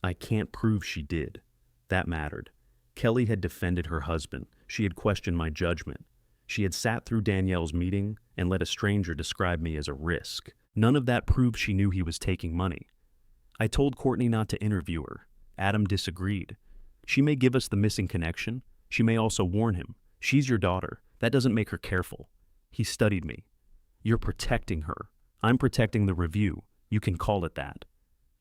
I can't prove she did. That mattered. Kelly had defended her husband. She had questioned my judgment. She had sat through Danielle's meeting and let a stranger describe me as a risk. None of that proved she knew he was taking money. I told Courtney not to interview her. Adam disagreed. She may give us the missing connection. She may also warn him. She's your daughter. That doesn't make her careful. He studied me. You're protecting her. I'm protecting the review. You can call it that.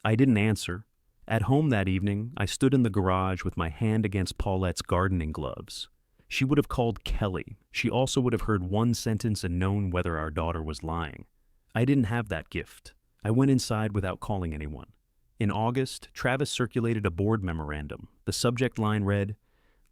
I didn't answer. At home that evening, I stood in the garage with my hand against Paulette's gardening gloves. She would have called Kelly. She also would have heard one sentence and known whether our daughter was lying. I didn't have that gift. I went inside without calling anyone. In August, Travis circulated a board memorandum. The subject line read,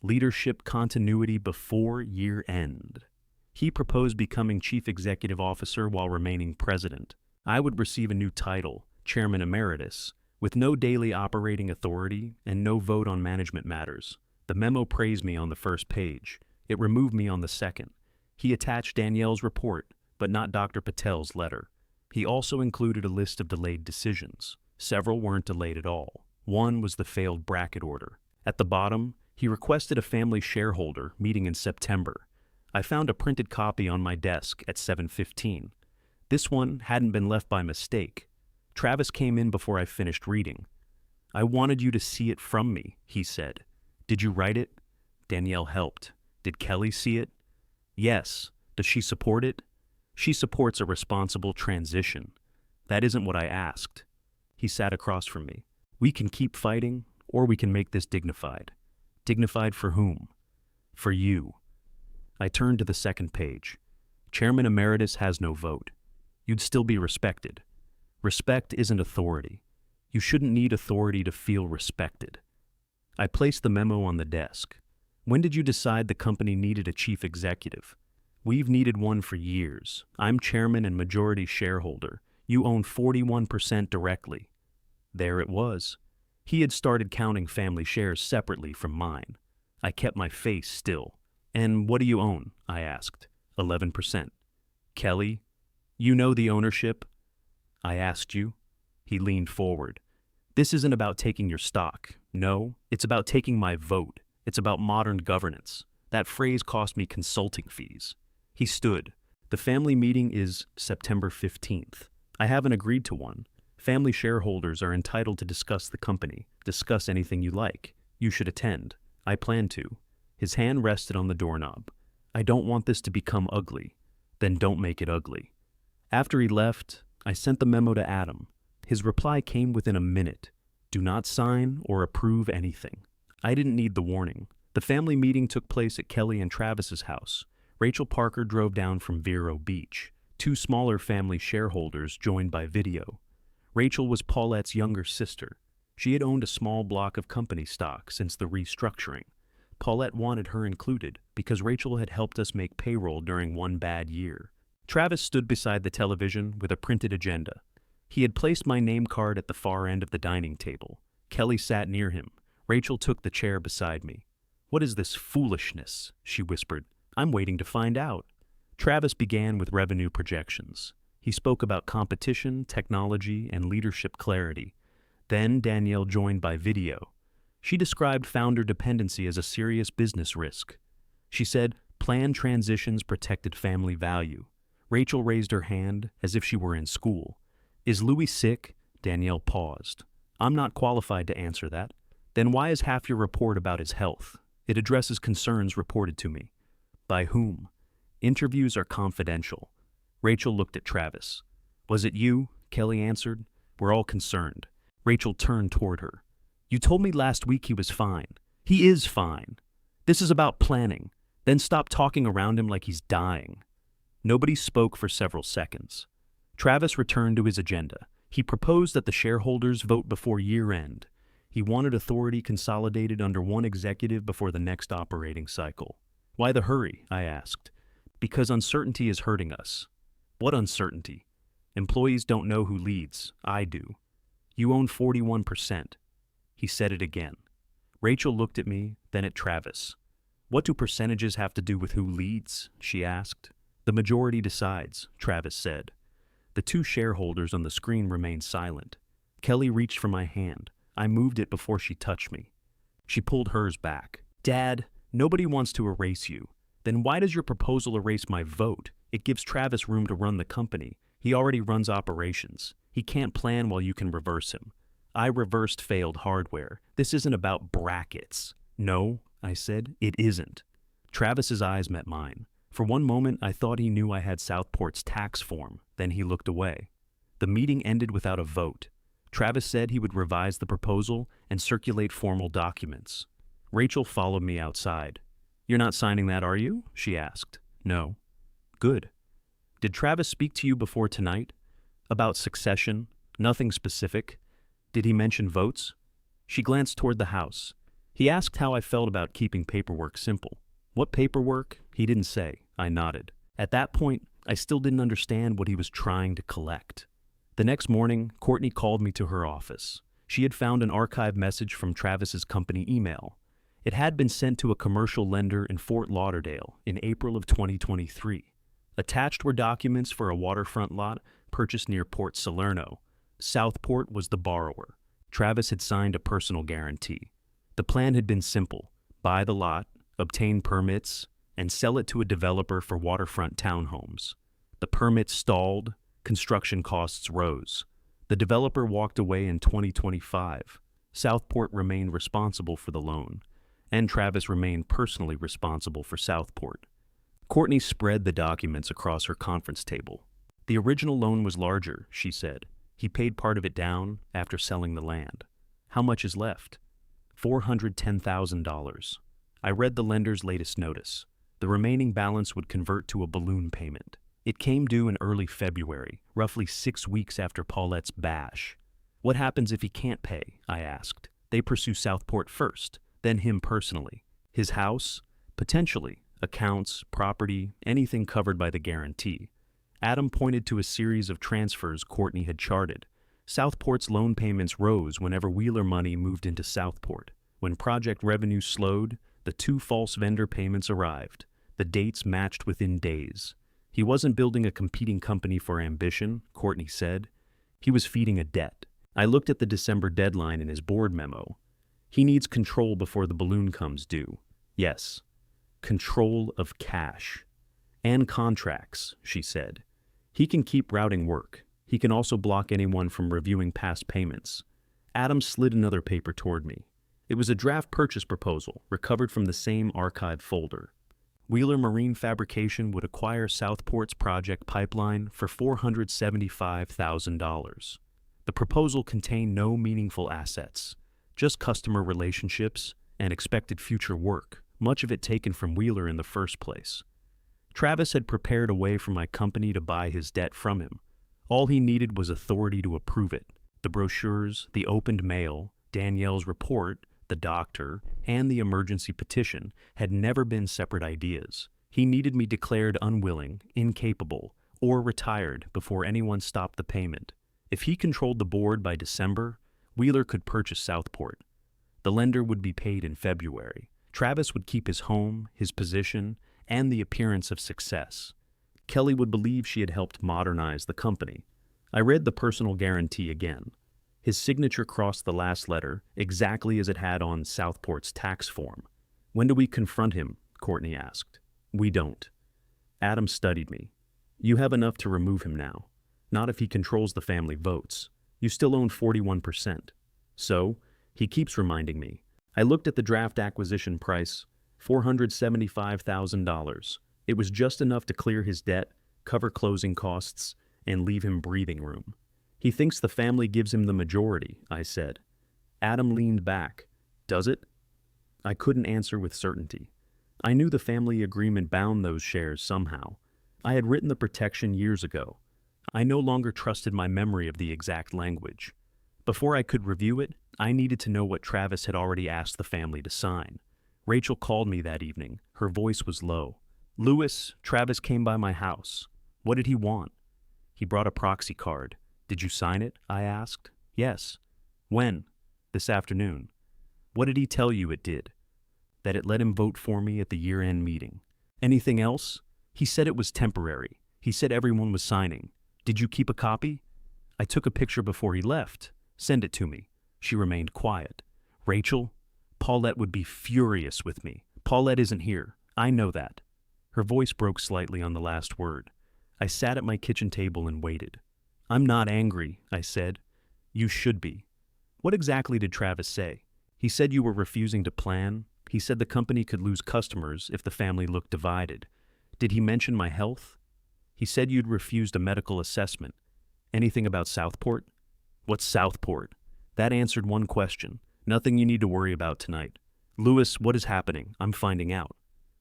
Leadership Continuity Before Year End. He proposed becoming Chief Executive Officer while remaining President. I would receive a new title, Chairman Emeritus, with no daily operating authority and no vote on management matters. The memo praised me on the first page. It removed me on the second. He attached Danielle's report, but not Dr. Patel's letter. He also included a list of delayed decisions. Several weren't delayed at all. One was the failed bracket order. At the bottom, he requested a family shareholder meeting in September. I found a printed copy on my desk at 7:15. This one hadn't been left by mistake. Travis came in before I finished reading. I wanted you to see it from me, he said. Did you write it? Danielle helped. Did Kelly see it? Yes. Does she support it? She supports a responsible transition. That isn't what I asked. He sat across from me. We can keep fighting, or we can make this dignified. Dignified for whom? For you. I turned to the second page. Chairman Emeritus has no vote. You'd still be respected. Respect isn't authority. You shouldn't need authority to feel respected. I placed the memo on the desk. When did you decide the company needed a chief executive? We've needed one for years. I'm chairman and majority shareholder. You own 41% directly. There it was. He had started counting family shares separately from mine. I kept my face still. And what do you own? I asked. 11%. Kelly, you know the ownership? I asked you. He leaned forward. This isn't about taking your stock. No, it's about taking my vote. It's about modern governance. That phrase cost me consulting fees. He stood. The family meeting is September 15th. I haven't agreed to one. Family shareholders are entitled to discuss the company. Discuss anything you like. You should attend. I plan to. His hand rested on the doorknob. I don't want this to become ugly. Then don't make it ugly. After he left, I sent the memo to Adam. His reply came within a minute. Do not sign or approve anything. I didn't need the warning. The family meeting took place at Kelly and Travis's house. Rachel Parker drove down from Vero Beach. 2 smaller family shareholders joined by video. Rachel was Paulette's younger sister. She had owned a small block of company stock since the restructuring. Paulette wanted her included because Rachel had helped us make payroll during one bad year. Travis stood beside the television with a printed agenda. He had placed my name card at the far end of the dining table. Kelly sat near him. Rachel took the chair beside me. "What is this foolishness?" she whispered. "I'm waiting to find out." Travis began with revenue projections. He spoke about competition, technology, and leadership clarity. Then Danielle joined by video. She described founder dependency as a serious business risk. She said planned transitions protected family value. Rachel raised her hand as if she were in school. "Is Louis sick?" Danielle paused. "I'm not qualified to answer that." "Then why is half your report about his health?" "It addresses concerns reported to me." "By whom?" "Interviews are confidential." Rachel looked at Travis. "Was it you?" Kelly answered. "We're all concerned." Rachel turned toward her. "You told me last week he was fine." "He is fine. This is about planning. Then stop talking around him like he's dying." Nobody spoke for several seconds. Travis returned to his agenda. He proposed that the shareholders vote before year-end. He wanted authority consolidated under one executive before the next operating cycle. "Why the hurry?" I asked. "Because uncertainty is hurting us." "What uncertainty?" "Employees don't know who leads. I do." "You own 41%. He said it again. Rachel looked at me, then at Travis. "What do percentages have to do with who leads?" she asked. "The majority decides," Travis said. The two shareholders on the screen remained silent. Kelly reached for my hand. I moved it before she touched me. She pulled hers back. "Dad, nobody wants to erase you. Then why does your proposal erase my vote? It gives Travis room to run the company. He already runs operations. He can't plan while you can reverse him." I reversed failed hardware. "This isn't about brackets." "No," I said, "it isn't." Travis's eyes met mine. For one moment, I thought he knew I had Southport's tax form. Then he looked away. The meeting ended without a vote. Travis said he would revise the proposal and circulate formal documents. Rachel followed me outside. "You're not signing that, are you?" she asked. "No." "Good." "Did Travis speak to you before tonight?" "About succession. Nothing specific." "Did he mention votes?" She glanced toward the house. "He asked how I felt about keeping paperwork simple." "What paperwork?" "He didn't say." I nodded. At that point, I still didn't understand what he was trying to collect. The next morning, Courtney called me to her office. She had found an archived message from Travis's company email. It had been sent to a commercial lender in Fort Lauderdale in April of 2023. Attached were documents for a waterfront lot purchased near Port Salerno. Southport was the borrower. Travis had signed a personal guarantee. The plan had been simple: buy the lot, obtain permits, and sell it to a developer for waterfront townhomes. The permits stalled, construction costs rose. The developer walked away in 2025. Southport remained responsible for the loan, and Travis remained personally responsible for Southport. Courtney spread the documents across her conference table. "The original loan was larger," she said. "He paid part of it down after selling the land." "How much is left?" $410,000. I read the lender's latest notice. The remaining balance would convert to a balloon payment. It came due in early February, roughly 6 weeks after Paulette's bash. "What happens if he can't pay?" I asked. "They pursue Southport first, then him personally. His house? Potentially. Accounts, property, anything covered by the guarantee." Adam pointed to a series of transfers Courtney had charted. Southport's loan payments rose whenever Wheeler money moved into Southport. When project revenue slowed, the 2 false vendor payments arrived. The dates matched within days. "He wasn't building a competing company for ambition," Courtney said. "He was feeding a debt." I looked at the December deadline in his board memo. "He needs control before the balloon comes due." "Yes. Control of cash. And contracts," she said. "He can keep routing work. He can also block anyone from reviewing past payments." Adam slid another paper toward me. It was a draft purchase proposal, recovered from the same archive folder. Wheeler Marine Fabrication would acquire Southport's project pipeline for $475,000. The proposal contained no meaningful assets, just customer relationships and expected future work, much of it taken from Wheeler in the first place. Travis had prepared a way for my company to buy his debt from him. All he needed was authority to approve it. The brochures, the opened mail, Danielle's report, the doctor, and the emergency petition had never been separate ideas. He needed me declared unwilling, incapable, or retired before anyone stopped the payment. If he controlled the board by December, Wheeler could purchase Southport. The lender would be paid in February. Travis would keep his home, his position, and the appearance of success. Kelly would believe she had helped modernize the company. I read the personal guarantee again. His signature crossed the last letter, exactly as it had on Southport's tax form. "When do we confront him?" Courtney asked. "We don't." Adam studied me. "You have enough to remove him now. Not if he controls the family votes. You still own 41%. So, he keeps reminding me. I looked at the draft acquisition price, $475,000. It was just enough to clear his debt, cover closing costs, and leave him breathing room. He thinks the family gives him the majority, I said. Adam leaned back. Does it? I couldn't answer with certainty. I knew the family agreement bound those shares somehow. I had written the protection years ago. I no longer trusted my memory of the exact language. Before I could review it, I needed to know what Travis had already asked the family to sign. Rachel called me that evening. Her voice was low. "Louis, Travis came by my house. What did he want?" "He brought a proxy card. Did you sign it?" I asked. "Yes." "When?" "This afternoon." "What did he tell you it did?" "That it let him vote for me at the year-end meeting." "Anything else?" "He said it was temporary. He said everyone was signing." "Did you keep a copy?" "I took a picture before he left. Send it to me." She remained quiet. "Rachel, Paulette would be furious with me. Paulette isn't here. I know that." Her voice broke slightly on the last word. I sat at my kitchen table and waited. "I'm not angry," I said. "You should be." "What exactly did Travis say?" "He said you were refusing to plan. He said the company could lose customers if the family looked divided." "Did he mention my health?" "He said you'd refused a medical assessment." "Anything about Southport?" "What's Southport?" That answered one question. "Nothing you need to worry about tonight." "Louis, what is happening? I'm finding out."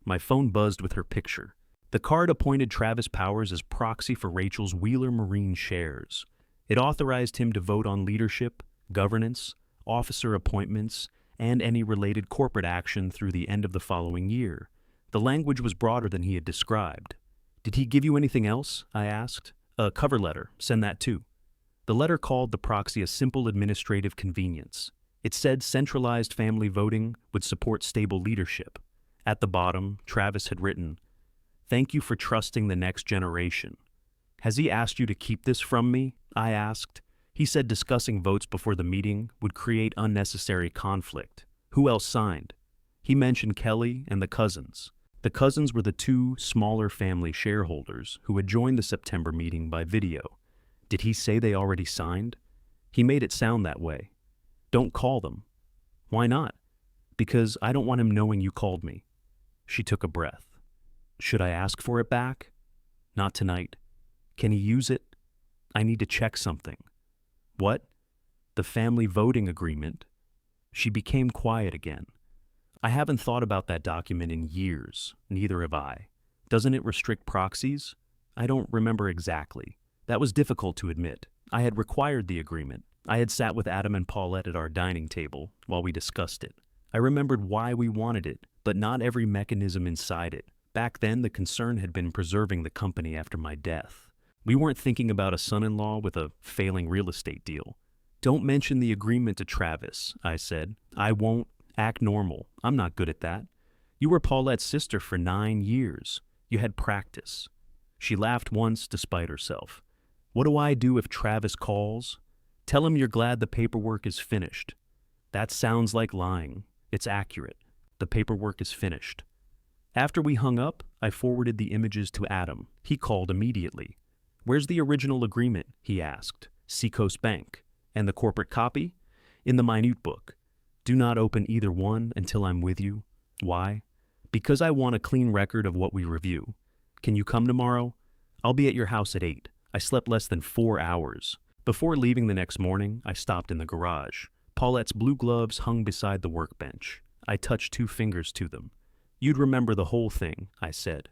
My phone buzzed with her picture. The card appointed Travis Powers as proxy for Rachel's Wheeler Marine shares. It authorized him to vote on leadership, governance, officer appointments, and any related corporate action through the end of the following year. The language was broader than he had described. "Did he give you anything else?" I asked. "A cover letter. Send that too." The letter called the proxy a simple administrative convenience. It said centralized family voting would support stable leadership. At the bottom, Travis had written, "Thank you for trusting the next generation." "Has he asked you to keep this from me?" I asked. He said discussing votes before the meeting would create unnecessary conflict. "Who else signed?" He mentioned Kelly and the cousins. The cousins were the two smaller family shareholders who had joined the September meeting by video. "Did he say they already signed?" "He made it sound that way." "Don't call them." "Why not?" "Because I don't want him knowing you called me." She took a breath. "Should I ask for it back?" "Not tonight." "Can he use it?" "I need to check something." "What?" "The family voting agreement." She became quiet again. "I haven't thought about that document in years. Neither have I. Doesn't it restrict proxies?" "I don't remember exactly." That was difficult to admit. I had required the agreement. I had sat with Adam and Paulette at our dining table while we discussed it. I remembered why we wanted it, but not every mechanism inside it. Back then, the concern had been preserving the company after my death. We weren't thinking about a son-in-law with a failing real estate deal. "Don't mention the agreement to Travis," I said. "I won't. Act normal. I'm not good at that. You were Paulette's sister for 9 years. You had practice." She laughed once despite herself. "What do I do if Travis calls?" "Tell him you're glad the paperwork is finished." "That sounds like lying. It's accurate. The paperwork is finished." After we hung up, I forwarded the images to Adam. He called immediately. "Where's the original agreement?" he asked. "Seacoast Bank." "And the corporate copy?" "In the minute book." "Do not open either one until I'm with you." "Why?" "Because I want a clean record of what we review." "Can you come tomorrow?" "I'll be at your house at 8. I slept less than 4 hours. Before leaving the next morning, I stopped in the garage. Paulette's blue gloves hung beside the workbench. I touched 2 fingers to them. "You'd remember the whole thing," I said.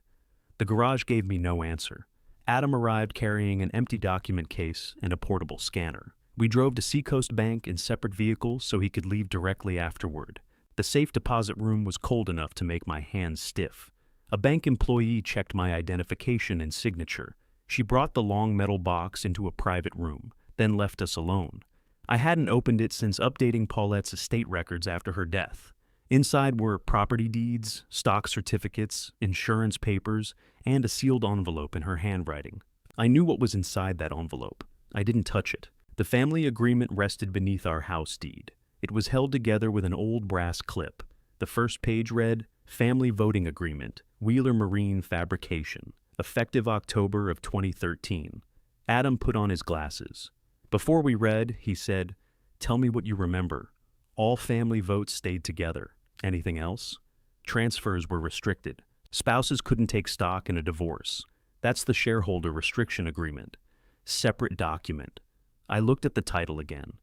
The garage gave me no answer. Adam arrived carrying an empty document case and a portable scanner. We drove to Seacoast Bank in separate vehicles so he could leave directly afterward. The safe deposit room was cold enough to make my hands stiff. A bank employee checked my identification and signature. She brought the long metal box into a private room, then left us alone. I hadn't opened it since updating Paulette's estate records after her death. Inside were property deeds, stock certificates, insurance papers, and a sealed envelope in her handwriting. I knew what was inside that envelope. I didn't touch it. The family agreement rested beneath our house deed. It was held together with an old brass clip. The first page read, "Family Voting Agreement, Wheeler Marine Fabrication, effective October of 2013. Adam put on his glasses. Before we read, he said, "Tell me what you remember. All family votes stayed together. Anything else?" Transfers were restricted. Spouses couldn't take stock in a divorce. That's the shareholder restriction agreement. Separate document. I looked at the title again.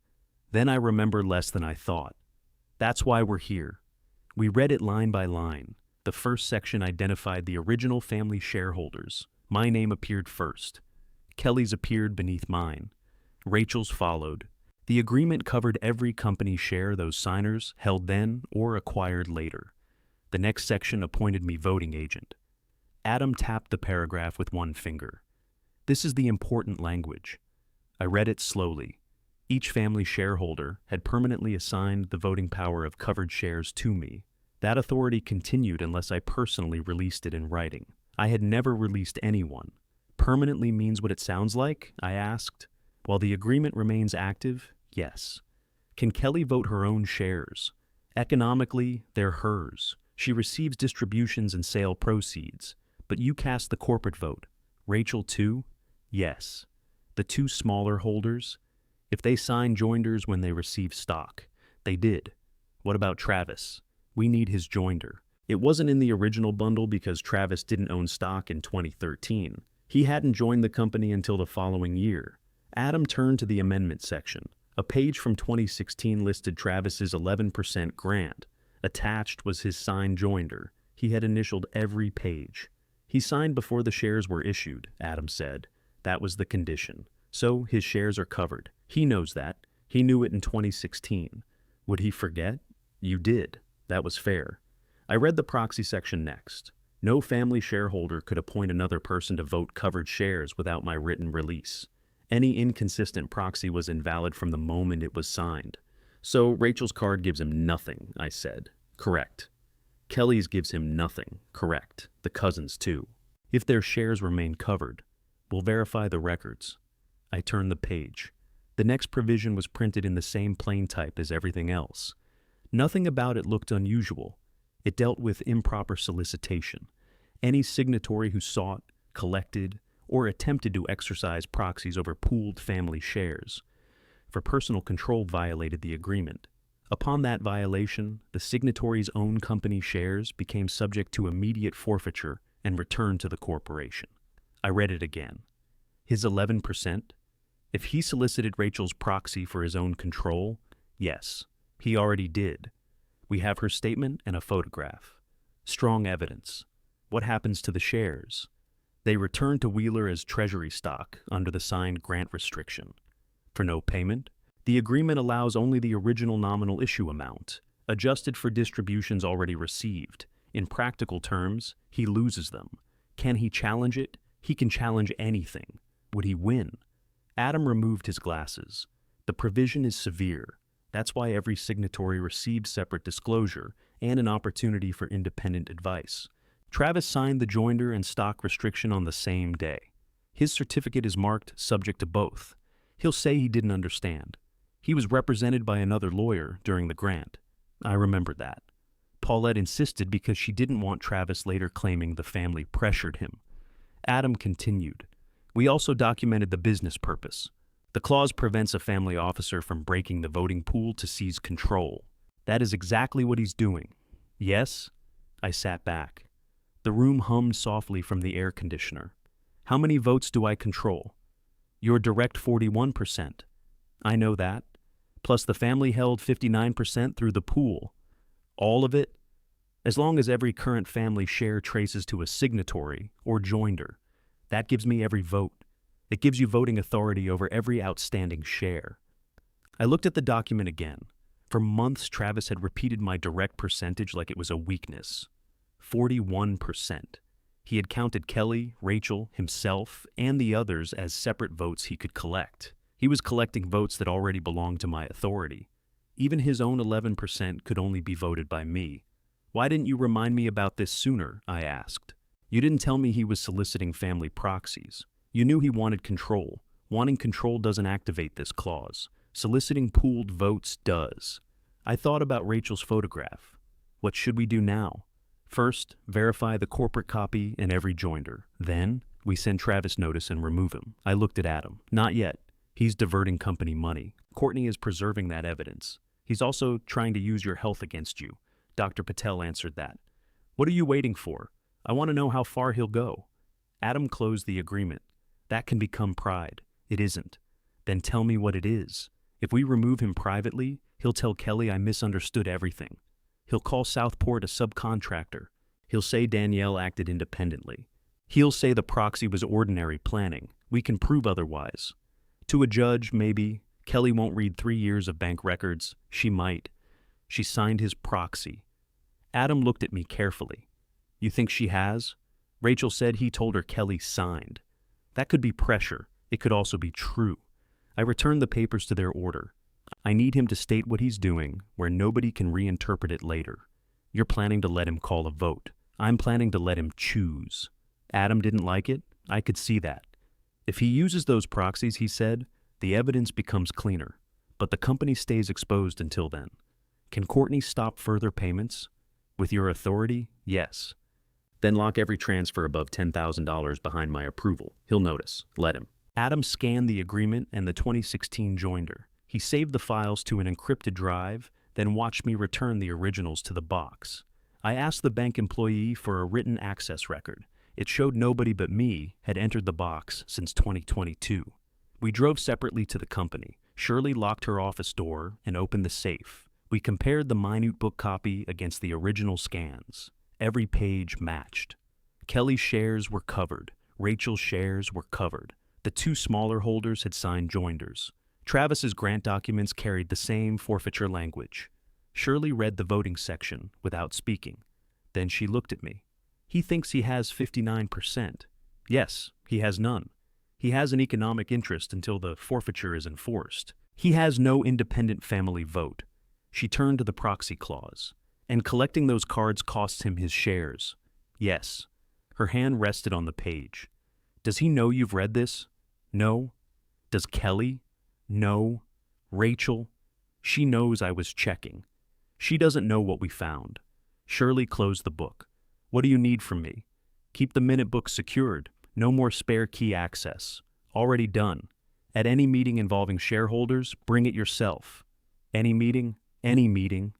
Then I remembered less than I thought. That's why we're here. We read it line by line. The first section identified the original family shareholders. My name appeared first. Kelly's appeared beneath mine. Rachel's followed. The agreement covered every company share those signers held then or acquired later. The next section appointed me voting agent. Adam tapped the paragraph with one finger. This is the important language. I read it slowly. Each family shareholder had permanently assigned the voting power of covered shares to me. That authority continued unless I personally released it in writing. I had never released anyone. Permanently means what it sounds like? I asked. While the agreement remains active, yes. Can Kelly vote her own shares? Economically, they're hers. She receives distributions and sale proceeds. But you cast the corporate vote. Rachel too? Yes. The two smaller holders? If they sign joinders when they receive stock. They did. What about Travis? We need his joinder. It wasn't in the original bundle because Travis didn't own stock in 2013. He hadn't joined the company until the following year. Adam turned to the amendment section. A page from 2016 listed Travis's 11% grant. Attached was his signed joinder. He had initialed every page. He signed before the shares were issued, Adam said. That was the condition. So his shares are covered. He knows that. He knew it in 2016. Would he forget? You did. That was fair. I read the proxy section next. No family shareholder could appoint another person to vote covered shares without my written release. Any inconsistent proxy was invalid from the moment it was signed. So Rachel's card gives him nothing, I said. Correct. Kelly's gives him nothing. Correct. The cousins too. If their shares remain covered, we'll verify the records. I turned the page. The next provision was printed in the same plain type as everything else. Nothing about it looked unusual. It dealt with improper solicitation. Any signatory who sought, collected, or attempted to exercise proxies over pooled family shares for personal control violated the agreement. Upon that violation, the signatory's own company shares became subject to immediate forfeiture and return to the corporation. I read it again. His 11%? If he solicited Rachel's proxy for his own control, yes, he already did. We have her statement and a photograph. Strong evidence. What happens to the shares? They return to Wheeler as treasury stock under the signed grant restriction. For no payment, the agreement allows only the original nominal issue amount, adjusted for distributions already received. In practical terms, he loses them. Can he challenge it? He can challenge anything. Would he win? Adam removed his glasses. The provision is severe. That's why every signatory received separate disclosure and an opportunity for independent advice. Travis signed the joinder and stock restriction on the same day. His certificate is marked subject to both. He'll say he didn't understand. He was represented by another lawyer during the grant. I remembered that. Paulette insisted because she didn't want Travis later claiming the family pressured him. Adam continued. We also documented the business purpose. The clause prevents a family officer from breaking the voting pool to seize control. That is exactly what he's doing. Yes? I sat back. The room hummed softly from the air conditioner. How many votes do I control? Your direct 41%. I know that. Plus the family held 59% through the pool. All of it? As long as every current family share traces to a signatory or joinder. That gives me every vote. It gives you voting authority over every outstanding share. I looked at the document again. For months, Travis had repeated my direct percentage like it was a weakness. 41%. He had counted Kelly, Rachel, himself, and the others as separate votes he could collect. He was collecting votes that already belonged to my authority. Even his own 11% could only be voted by me. Why didn't you remind me about this sooner? I asked. You didn't tell me he was soliciting family proxies. You knew he wanted control. Wanting control doesn't activate this clause. Soliciting pooled votes does. I thought about Rachel's photograph. What should we do now? First, verify the corporate copy in every joinder. Then, we send Travis notice and remove him. I looked at Adam. Not yet. He's diverting company money. Courtney is preserving that evidence. He's also trying to use your health against you. Dr. Patel answered that. What are you waiting for? I want to know how far he'll go. Adam closed the agreement. That can become pride. It isn't. Then tell me what it is. If we remove him privately, he'll tell Kelly I misunderstood everything. He'll call Southport a subcontractor. He'll say Danielle acted independently. He'll say the proxy was ordinary planning. We can prove otherwise. To a judge, maybe. Kelly won't read 3 years of bank records. She might. She signed his proxy. Adam looked at me carefully. You think she has? Rachel said he told her Kelly signed. That could be pressure. It could also be true. I returned the papers to their order. I need him to state what he's doing, where nobody can reinterpret it later. You're planning to let him call a vote. I'm planning to let him choose. Adam didn't like it. I could see that. If he uses those proxies, he said, the evidence becomes cleaner. But the company stays exposed until then. Can Courtney stop further payments? With your authority, yes. Then lock every transfer above $10,000 behind my approval. He'll notice. Let him. Adam scanned the agreement and the 2016 joinder. He saved the files to an encrypted drive, then watched me return the originals to the box. I asked the bank employee for a written access record. It showed nobody but me had entered the box since 2022. We drove separately to the company. Shirley locked her office door and opened the safe. We compared the minute book copy against the original scans. Every page matched. Kelly's shares were covered. Rachel's shares were covered. The 2 smaller holders had signed joinders. Travis's grant documents carried the same forfeiture language. Shirley read the voting section without speaking. Then she looked at me. He thinks he has 59%. Yes, he has none. He has an economic interest until the forfeiture is enforced. He has no independent family vote. She turned to the proxy clause. And collecting those cards costs him his shares. Yes. Her hand rested on the page. Does he know you've read this? No. Does Kelly? No. Rachel? She knows I was checking. She doesn't know what we found. Shirley closed the book. What do you need from me? Keep the minute book secured. No more spare key access. Already done. At any meeting involving shareholders, bring it yourself. Any meeting? Any meeting.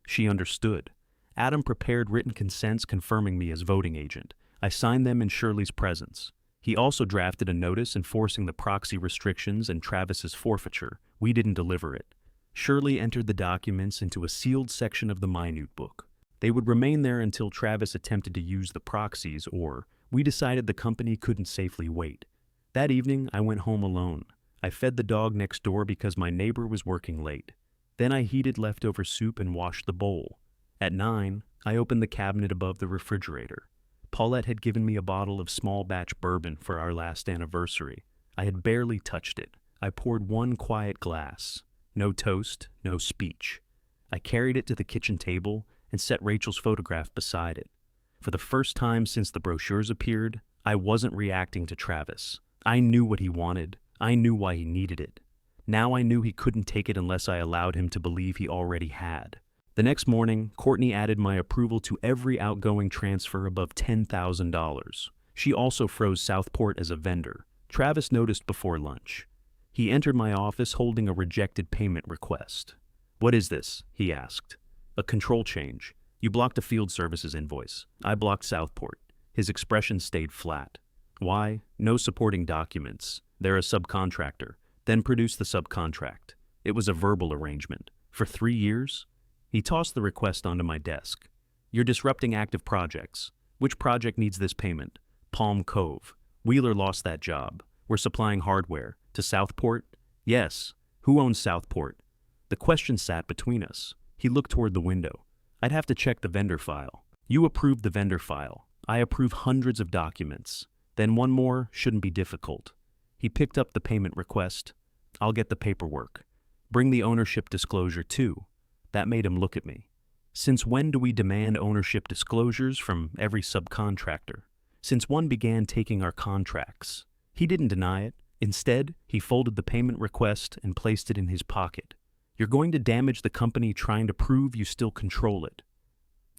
She understood. Adam prepared written consents confirming me as voting agent. I signed them in Shirley's presence. He also drafted a notice enforcing the proxy restrictions and Travis's forfeiture. We didn't deliver it. Shirley entered the documents into a sealed section of the minute book. They would remain there until Travis attempted to use the proxies, or we decided the company couldn't safely wait. That evening, I went home alone. I fed the dog next door because my neighbor was working late. Then I heated leftover soup and washed the bowl. At 9, I opened the cabinet above the refrigerator. Paulette had given me a bottle of small batch bourbon for our last anniversary. I had barely touched it. I poured one quiet glass. No toast, no speech. I carried it to the kitchen table and set Rachel's photograph beside it. For the first time since the brochures appeared, I wasn't reacting to Travis. I knew what he wanted. I knew why he needed it. Now I knew he couldn't take it unless I allowed him to believe he already had. The next morning, Courtney added my approval to every outgoing transfer above $10,000. She also froze Southport as a vendor. Travis noticed before lunch. He entered my office holding a rejected payment request. "What is this?" he asked. "A control change. You blocked a field services invoice. I blocked Southport." His expression stayed flat. "Why? No supporting documents. They're a subcontractor. Then produce the subcontract. It was a verbal arrangement. For 3 years?" He tossed the request onto my desk. "You're disrupting active projects. Which project needs this payment?" "Palm Cove. Wheeler lost that job. We're supplying hardware. To Southport?" "Yes. Who owns Southport?" The question sat between us. He looked toward the window. I'd have to check the vendor file. You approve the vendor file. I approve hundreds of documents. Then one more shouldn't be difficult. He picked up the payment request. I'll get the paperwork. Bring the ownership disclosure too. That made him look at me. Since when do we demand ownership disclosures from every subcontractor? Since one began taking our contracts. He didn't deny it. Instead, he folded the payment request and placed it in his pocket. You're going to damage the company trying to prove you still control it.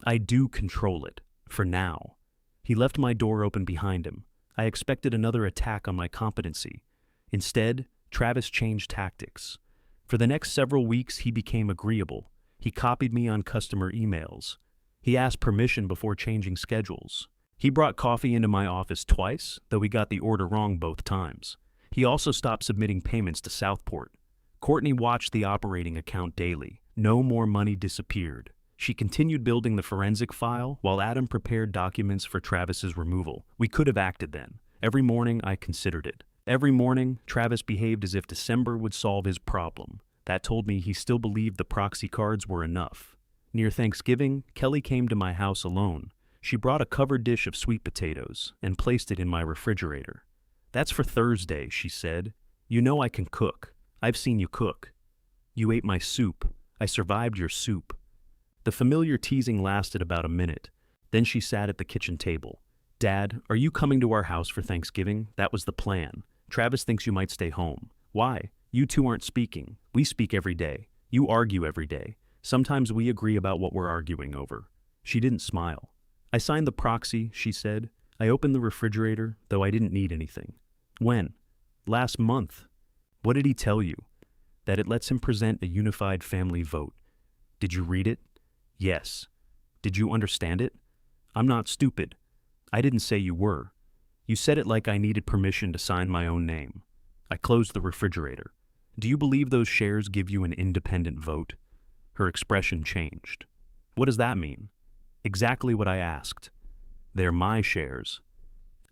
I do control it, for now. He left my door open behind him. I expected another attack on my competency. Instead, Travis changed tactics. For the next several weeks, he became agreeable. He copied me on customer emails. He asked permission before changing schedules. He brought coffee into my office twice, though he got the order wrong both times. He also stopped submitting payments to Southport. Courtney watched the operating account daily. No more money disappeared. She continued building the forensic file while Adam prepared documents for Travis's removal. We could have acted then. Every morning, I considered it. Every morning, Travis behaved as if December would solve his problem. That told me he still believed the proxy cards were enough. Near Thanksgiving, Kelly came to my house alone. She brought a covered dish of sweet potatoes and placed it in my refrigerator. That's for Thursday, she said. You know I can cook. I've seen you cook. You ate my soup. I survived your soup. The familiar teasing lasted about a minute. Then she sat at the kitchen table. Dad, are you coming to our house for Thanksgiving? That was the plan. Travis thinks you might stay home. Why? You two aren't speaking. We speak every day. You argue every day. Sometimes we agree about what we're arguing over. She didn't smile. I signed the proxy, she said. I opened the refrigerator, though I didn't need anything. When? Last month. What did he tell you? That it lets him present a unified family vote. Did you read it? Yes. Did you understand it? I'm not stupid. I didn't say you were. You said it like I needed permission to sign my own name. I closed the refrigerator. Do you believe those shares give you an independent vote? Her expression changed. What does that mean? Exactly what I asked. They're my shares.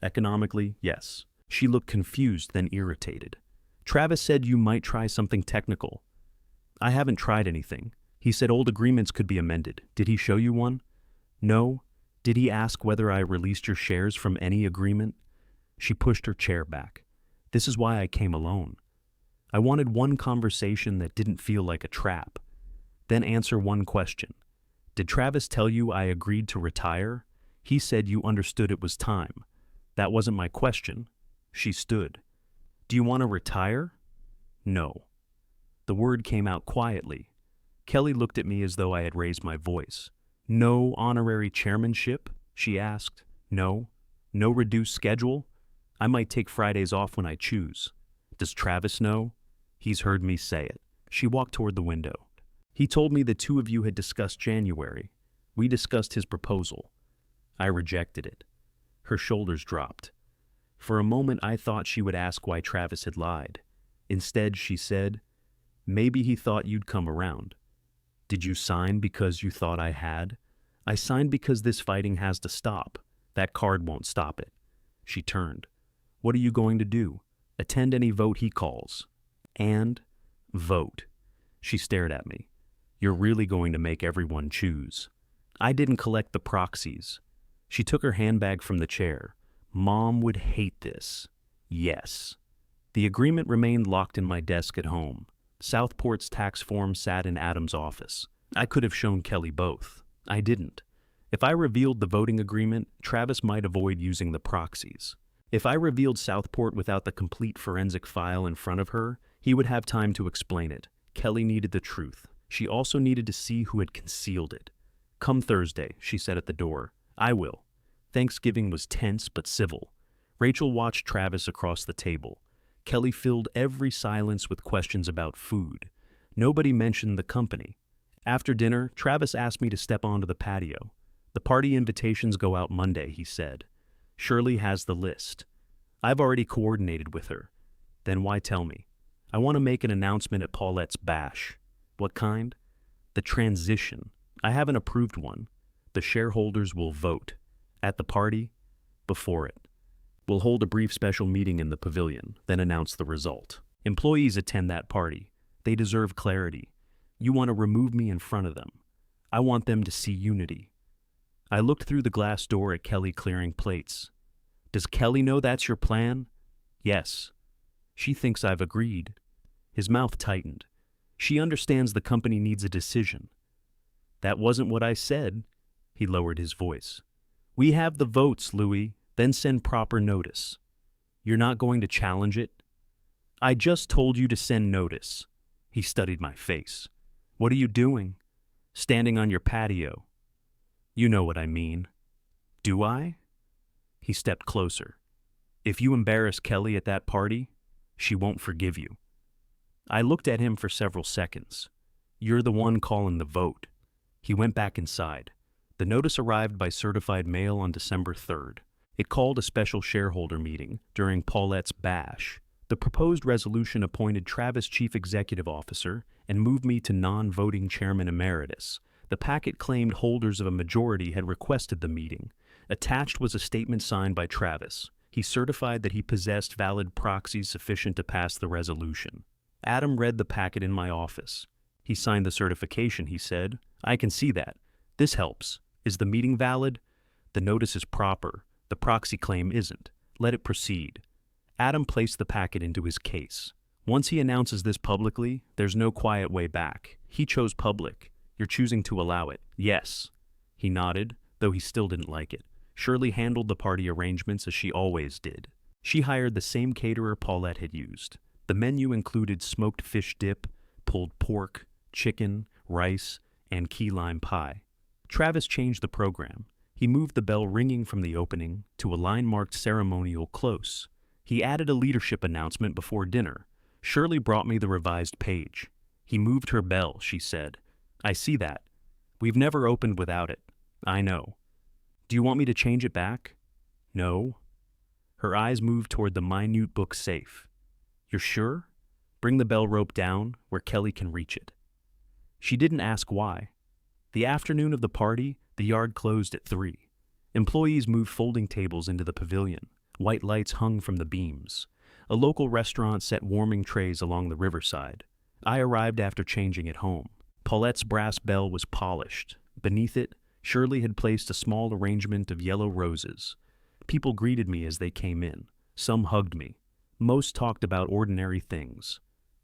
Economically, yes. She looked confused, then irritated. Travis said you might try something technical. I haven't tried anything. He said old agreements could be amended. Did he show you one? No. Did he ask whether I released your shares from any agreement? She pushed her chair back. This is why I came alone. I wanted one conversation that didn't feel like a trap. Then answer one question. Did Travis tell you I agreed to retire? He said you understood it was time. That wasn't my question. She stood. Do you want to retire? No. The word came out quietly. Kelly looked at me as though I had raised my voice. No honorary chairmanship? She asked. No. No reduced schedule? I might take Fridays off when I choose. Does Travis know? He's heard me say it. She walked toward the window. He told me the two of you had discussed January. We discussed his proposal. I rejected it. Her shoulders dropped. For a moment, I thought she would ask why Travis had lied. Instead, she said, maybe he thought you'd come around. Did you sign because you thought I had? I signed because this fighting has to stop. That card won't stop it. She turned. What are you going to do? Attend any vote he calls. And vote. She stared at me. You're really going to make everyone choose. I didn't collect the proxies. She took her handbag from the chair. Mom would hate this. Yes. The agreement remained locked in my desk at home. Southport's tax form sat in Adam's office. I could have shown Kelly both. I didn't. If I revealed the voting agreement, Travis might avoid using the proxies. If I revealed Southport without the complete forensic file in front of her, he would have time to explain it. Kelly needed the truth. She also needed to see who had concealed it. Come Thursday, she said at the door. I will. Thanksgiving was tense but civil. Rachel watched Travis across the table. Kelly filled every silence with questions about food. Nobody mentioned the company. After dinner, Travis asked me to step onto the patio. The party invitations go out Monday, he said. Shirley has the list. I've already coordinated with her. Then why tell me? I want to make an announcement at Paulette's bash. What kind? The transition. I haven't approved one. The shareholders will vote. At the party? Before it. We'll hold a brief special meeting in the pavilion, then announce the result. Employees attend that party. They deserve clarity. You want to remove me in front of them. I want them to see unity. I looked through the glass door at Kelly clearing plates. Does Kelly know that's your plan? Yes. She thinks I've agreed. His mouth tightened. She understands the company needs a decision. That wasn't what I said. He lowered his voice. We have the votes, Louis, then send proper notice. You're not going to challenge it? I just told you to send notice. He studied my face. What are you doing? Standing on your patio. You know what I mean. Do I? He stepped closer. If you embarrass Kelly at that party, she won't forgive you. I looked at him for several seconds. You're the one calling the vote. He went back inside. The notice arrived by certified mail on December 3rd. It called a special shareholder meeting during Paulette's bash. The proposed resolution appointed Travis chief executive officer and moved me to non-voting chairman emeritus. The packet claimed holders of a majority had requested the meeting. Attached was a statement signed by Travis. He certified that he possessed valid proxies sufficient to pass the resolution. Adam read the packet in my office. He signed the certification, he said. I can see that. This helps. Is the meeting valid? The notice is proper. The proxy claim isn't. Let it proceed. Adam placed the packet into his case. Once he announces this publicly, there's no quiet way back. He chose public. You're choosing to allow it. Yes. He nodded, though he still didn't like it. Shirley handled the party arrangements as she always did. She hired the same caterer Paulette had used. The menu included smoked fish dip, pulled pork, chicken, rice, and key lime pie. Travis changed the program. He moved the bell ringing from the opening to a line marked ceremonial close. He added a leadership announcement before dinner. Shirley brought me the revised page. He moved her bell, she said. I see that. We've never opened without it. I know. Do you want me to change it back? No. Her eyes moved toward the minute book safe. You're sure? Bring the bell rope down where Kelly can reach it. She didn't ask why. The afternoon of the party, the yard closed at 3. Employees moved folding tables into the pavilion. White lights hung from the beams. A local restaurant set warming trays along the riverside. I arrived after changing at home. Paulette's brass bell was polished. Beneath it, Shirley had placed a small arrangement of yellow roses. People greeted me as they came in. Some hugged me. Most talked about ordinary things.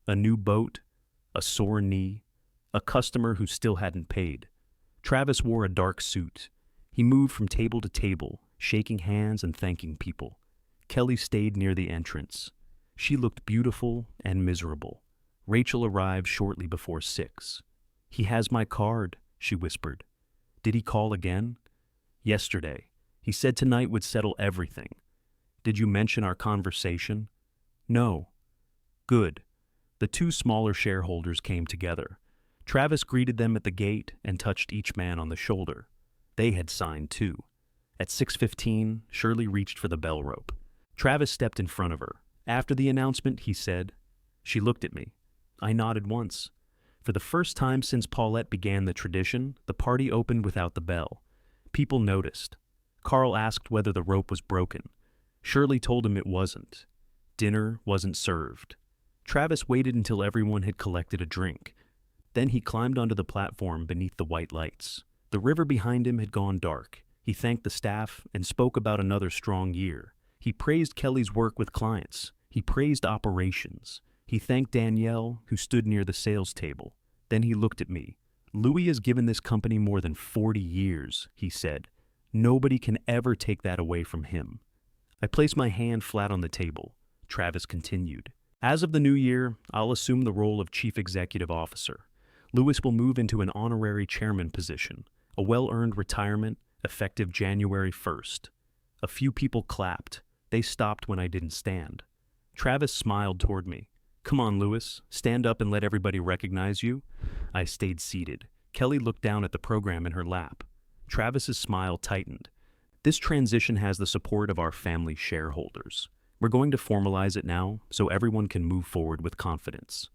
A new boat, a sore knee, a customer who still hadn't paid. Travis wore a dark suit. He moved from table to table, shaking hands and thanking people. Kelly stayed near the entrance. She looked beautiful and miserable. Rachel arrived shortly before 6. He has my card, she whispered. Did he call again? Yesterday. He said tonight would settle everything. Did you mention our conversation? No. Good. The 2 smaller shareholders came together. Travis greeted them at the gate and touched each man on the shoulder. They had signed too. At 6:15, Shirley reached for the bell rope. Travis stepped in front of her. After the announcement, he said, She looked at me. I nodded once. For the first time since Paulette began the tradition, the party opened without the bell. People noticed. Carl asked whether the rope was broken. Shirley told him it wasn't. Dinner wasn't served. Travis waited until everyone had collected a drink. Then he climbed onto the platform beneath the white lights. The river behind him had gone dark. He thanked the staff and spoke about another strong year. He praised Kelly's work with clients. He praised operations. He thanked Danielle, who stood near the sales table. Then he looked at me. Louis has given this company more than 40 years, he said. Nobody can ever take that away from him. I placed my hand flat on the table. Travis continued. As of the new year, I'll assume the role of chief executive officer. Louis will move into an honorary chairman position, a well-earned retirement, effective January 1st. A few people clapped. They stopped when I didn't stand. Travis smiled toward me. Come on, Louis, stand up and let everybody recognize you. I stayed seated. Kelly looked down at the program in her lap. Travis's smile tightened. This transition has the support of our family shareholders. We're going to formalize it now so everyone can move forward with confidence.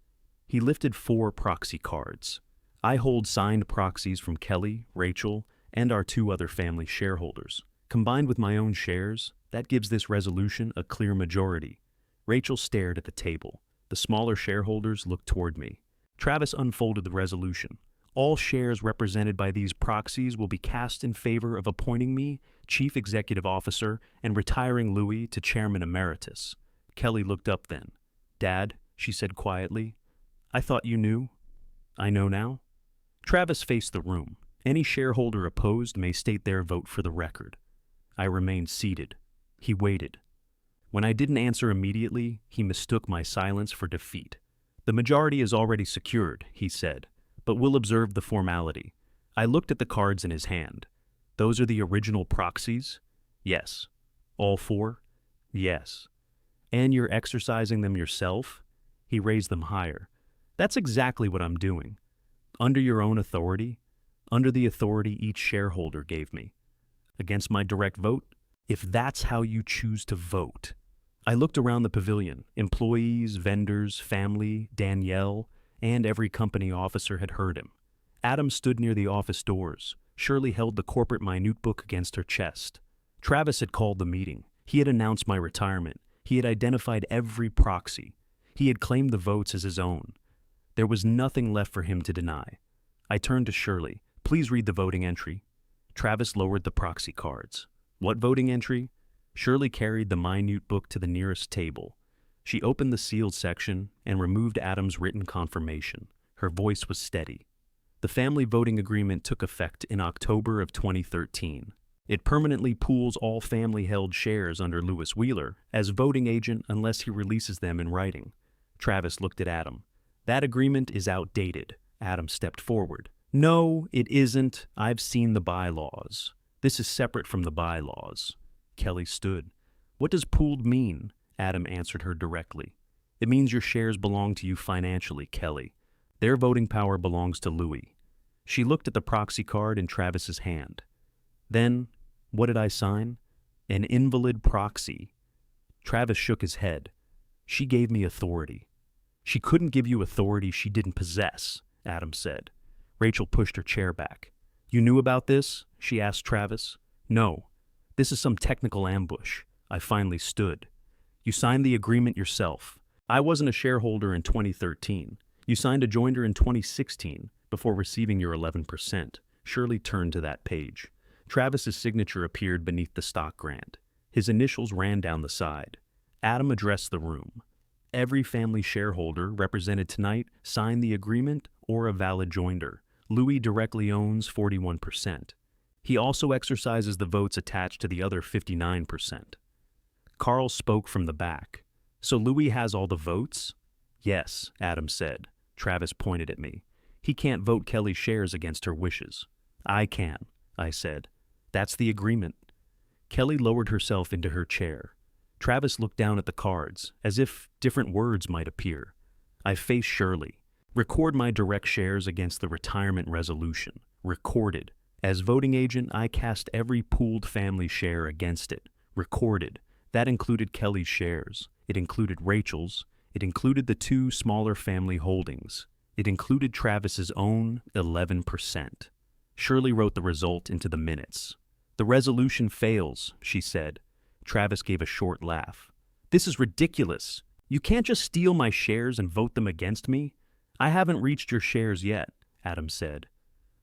He lifted 4 proxy cards. I hold signed proxies from Kelly, Rachel, and our 2 other family shareholders. Combined with my own shares, that gives this resolution a clear majority. Rachel stared at the table. The smaller shareholders looked toward me. Travis unfolded the resolution. All shares represented by these proxies will be cast in favor of appointing me Chief Executive Officer and retiring Louis to Chairman Emeritus. Kelly looked up then. "Dad," she said quietly, "I thought you knew." "I know now." Travis faced the room. Any shareholder opposed may state their vote for the record. I remained seated. He waited. When I didn't answer immediately, he mistook my silence for defeat. "The majority is already secured," he said, "but we'll observe the formality." I looked at the cards in his hand. "Those are the original proxies?" "Yes." "All four?" "Yes." "And you're exercising them yourself?" He raised them higher. "That's exactly what I'm doing." "Under your own authority?" "Under the authority each shareholder gave me." "Against my direct vote?" "If that's how you choose to vote." I looked around the pavilion. Employees, vendors, family, Danielle, and every company officer had heard him. Adam stood near the office doors. Shirley held the corporate minute book against her chest. Travis had called the meeting. He had announced my retirement. He had identified every proxy. He had claimed the votes as his own. There was nothing left for him to deny. I turned to Shirley. "Please read the voting entry." Travis lowered the proxy cards. "What voting entry?" Shirley carried the minute book to the nearest table. She opened the sealed section and removed Adam's written confirmation. Her voice was steady. "The family voting agreement took effect in October of 2013. It permanently pools all family-held shares under Louis Wheeler as voting agent unless he releases them in writing." Travis looked at Adam. "That agreement is outdated." Adam stepped forward. "No, it isn't. I've seen the bylaws. This is separate from the bylaws." Kelly stood. "What does pooled mean?" Adam answered her directly. "It means your shares belong to you financially, Kelly. Their voting power belongs to Louis." She looked at the proxy card in Travis's hand. "Then, what did I sign?" "An invalid proxy." Travis shook his head. "She gave me authority." "She couldn't give you authority she didn't possess," Adam said. Rachel pushed her chair back. "You knew about this?" she asked Travis. "No. This is some technical ambush." I finally stood. "You signed the agreement yourself. I wasn't a shareholder in 2013. You signed a joinder in 2016 before receiving your 11%. Shirley turned to that page. Travis's signature appeared beneath the stock grant. His initials ran down the side. Adam addressed the room. "Every family shareholder represented tonight signed the agreement or a valid joinder. Louis directly owns 41%. He also exercises the votes attached to the other 59%. Carl spoke from the back. "So Louis has all the votes?" "Yes," Adam said. Travis pointed at me. "He can't vote Kelly's shares against her wishes." "I can," I said. "That's the agreement." Kelly lowered herself into her chair. Travis looked down at the cards, as if different words might appear. I faced Shirley. "Record my direct shares against the retirement resolution." Recorded. As voting agent, I cast every pooled family share against it. Recorded. That included Kelly's shares. It included Rachel's. It included the two smaller family holdings. It included Travis's own 11%. Shirley wrote the result into the minutes. "The resolution fails," she said. Travis gave a short laugh. "This is ridiculous. You can't just steal my shares and vote them against me." "I haven't reached your shares yet," Adam said.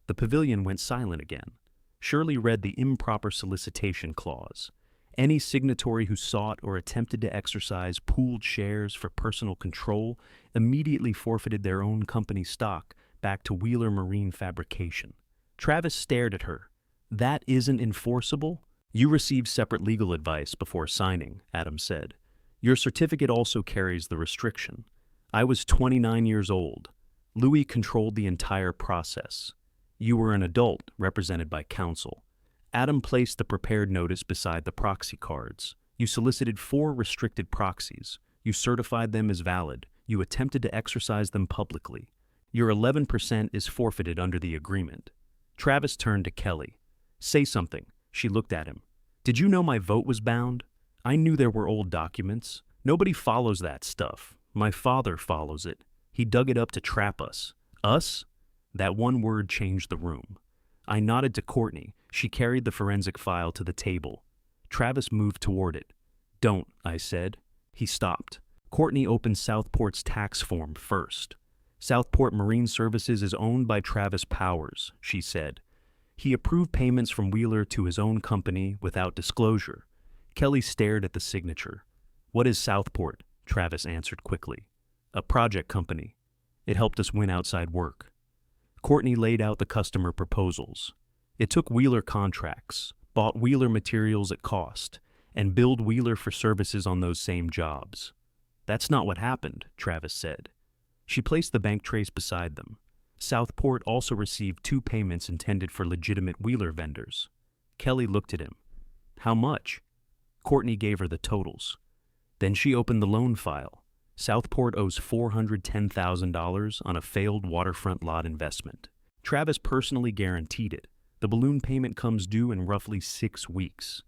The pavilion went silent again. Shirley read the improper solicitation clause. Any signatory who sought or attempted to exercise pooled shares for personal control immediately forfeited their own company stock back to Wheeler Marine Fabrication. Travis stared at her. "That isn't enforceable?" "You received separate legal advice before signing," Adam said. "Your certificate also carries the restriction. I was 29 years old. Louis controlled the entire process. You were an adult represented by counsel." Adam placed the prepared notice beside the proxy cards. "You solicited 4 restricted proxies. You certified them as valid. You attempted to exercise them publicly. Your 11% is forfeited under the agreement." Travis turned to Kelly. "Say something." She looked at him. "Did you know my vote was bound?" "I knew there were old documents. Nobody follows that stuff. My father follows it. He dug it up to trap us." "Us?" That one word changed the room. I nodded to Courtney. She carried the forensic file to the table. Travis moved toward it. "Don't," I said. He stopped. Courtney opened Southport's tax form first. Southport Marine Services is owned by Travis Powers, she said. He approved payments from Wheeler to his own company without disclosure. Kelly stared at the signature. What is Southport? Travis answered quickly. A project company. It helped us win outside work. Courtney laid out the customer proposals. It took Wheeler contracts, bought Wheeler materials at cost, and billed Wheeler for services on those same jobs. That's not what happened, Travis said. She placed the bank trace beside them. Southport also received 2 payments intended for legitimate Wheeler vendors. Kelly looked at him. How much? Courtney gave her the totals. Then she opened the loan file. Southport owes $410,000 on a failed waterfront lot investment. Travis personally guaranteed it. The balloon payment comes due in roughly 6 weeks.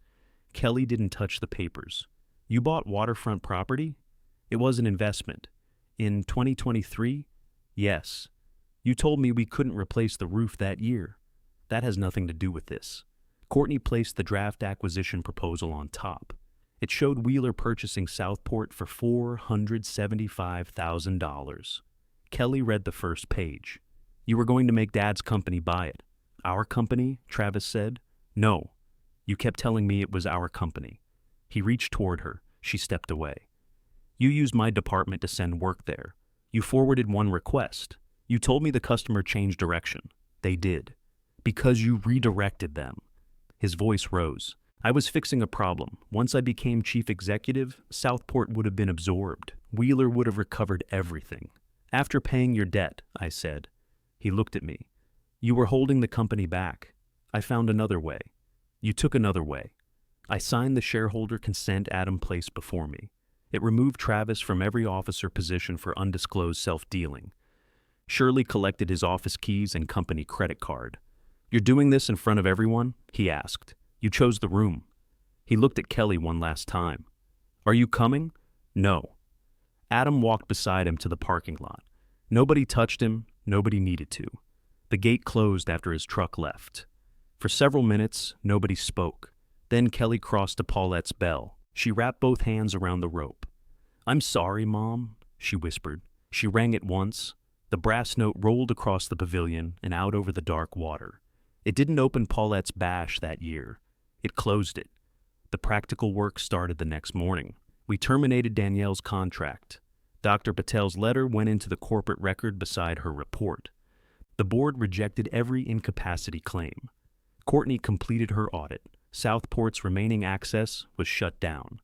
Kelly didn't touch the papers. You bought waterfront property? It was an investment. In 2023? Yes. You told me we couldn't replace the roof that year. That has nothing to do with this. Courtney placed the draft acquisition proposal on top. It showed Wheeler purchasing Southport for $475,000. Kelly read the first page. You were going to make Dad's company buy it. Our company? Travis said. No. You kept telling me it was our company. He reached toward her. She stepped away. You used my department to send work there. You forwarded one request. You told me the customer changed direction. They did. Because you redirected them. His voice rose. I was fixing a problem. Once I became chief executive, Southport would have been absorbed. Wheeler would have recovered everything. After paying your debt, I said. He looked at me. You were holding the company back. I found another way. You took another way. I signed the shareholder consent Adam placed before me. It removed Travis from every officer position for undisclosed self-dealing. Shirley collected his office keys and company credit card. You're doing this in front of everyone? He asked. You chose the room. He looked at Kelly one last time. Are you coming? No. Adam walked beside him to the parking lot. Nobody touched him, nobody needed to. The gate closed after his truck left. For several minutes, nobody spoke. Then Kelly crossed to Paulette's bell. She wrapped both hands around the rope. I'm sorry, Mom, she whispered. She rang it once. The brass note rolled across the pavilion and out over the dark water. It didn't open Paulette's bash that year. It closed it. The practical work started the next morning. We terminated Danielle's contract. Dr. Patel's letter went into the corporate record beside her report. The board rejected every incapacity claim. Courtney completed her audit. Southport's remaining access was shut down.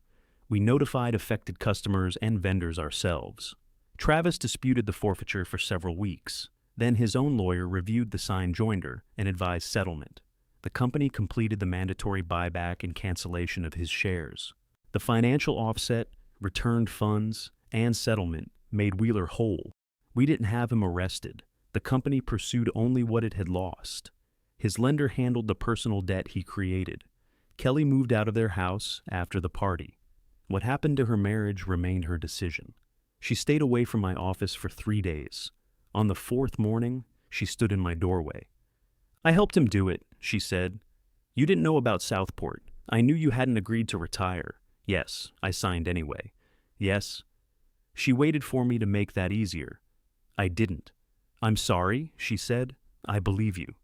We notified affected customers and vendors ourselves. Travis disputed the forfeiture for several weeks. Then his own lawyer reviewed the signed joinder and advised settlement. The company completed the mandatory buyback and cancellation of his shares. The financial offset, returned funds, and settlement made Wheeler whole. We didn't have him arrested. The company pursued only what it had lost. His lender handled the personal debt he created. Kelly moved out of their house after the party. What happened to her marriage remained her decision. She stayed away from my office for 3 days. On the 4th morning, she stood in my doorway. I helped him do it, she said. You didn't know about Southport. I knew you hadn't agreed to retire. Yes, I signed anyway. Yes. She waited for me to make that easier. I didn't. I'm sorry, she said. I believe you.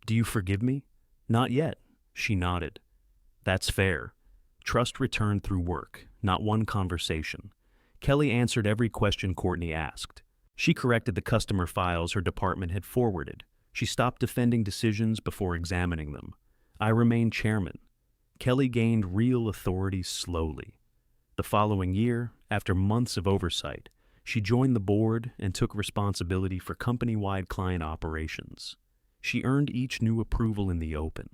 Do you forgive me? Not yet, she nodded. That's fair. Trust returned through work, not one conversation. Kelly answered every question Courtney asked. She corrected the customer files her department had forwarded. She stopped defending decisions before examining them. I remained chairman. Kelly gained real authority slowly. The following year, after months of oversight, she joined the board and took responsibility for company-wide client operations. She earned each new approval in the open.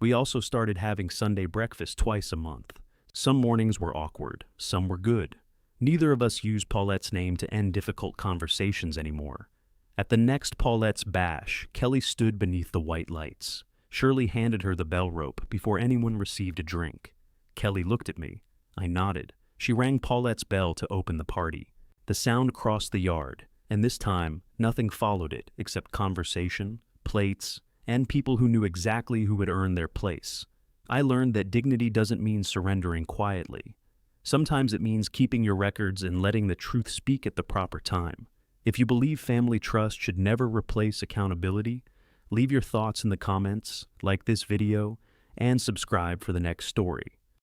We also started having Sunday breakfast twice a month. Some mornings were awkward, some were good. Neither of us used Paulette's name to end difficult conversations anymore. At the next Paulette's bash, Kelly stood beneath the white lights. Shirley handed her the bell rope before anyone received a drink. Kelly looked at me. I nodded. She rang Paulette's bell to open the party. The sound crossed the yard, and this time, nothing followed it except conversation, plates, and people who knew exactly who had earned their place. I learned that dignity doesn't mean surrendering quietly. Sometimes it means keeping your records and letting the truth speak at the proper time. If you believe family trust should never replace accountability, leave your thoughts in the comments, like this video, and subscribe for the next story.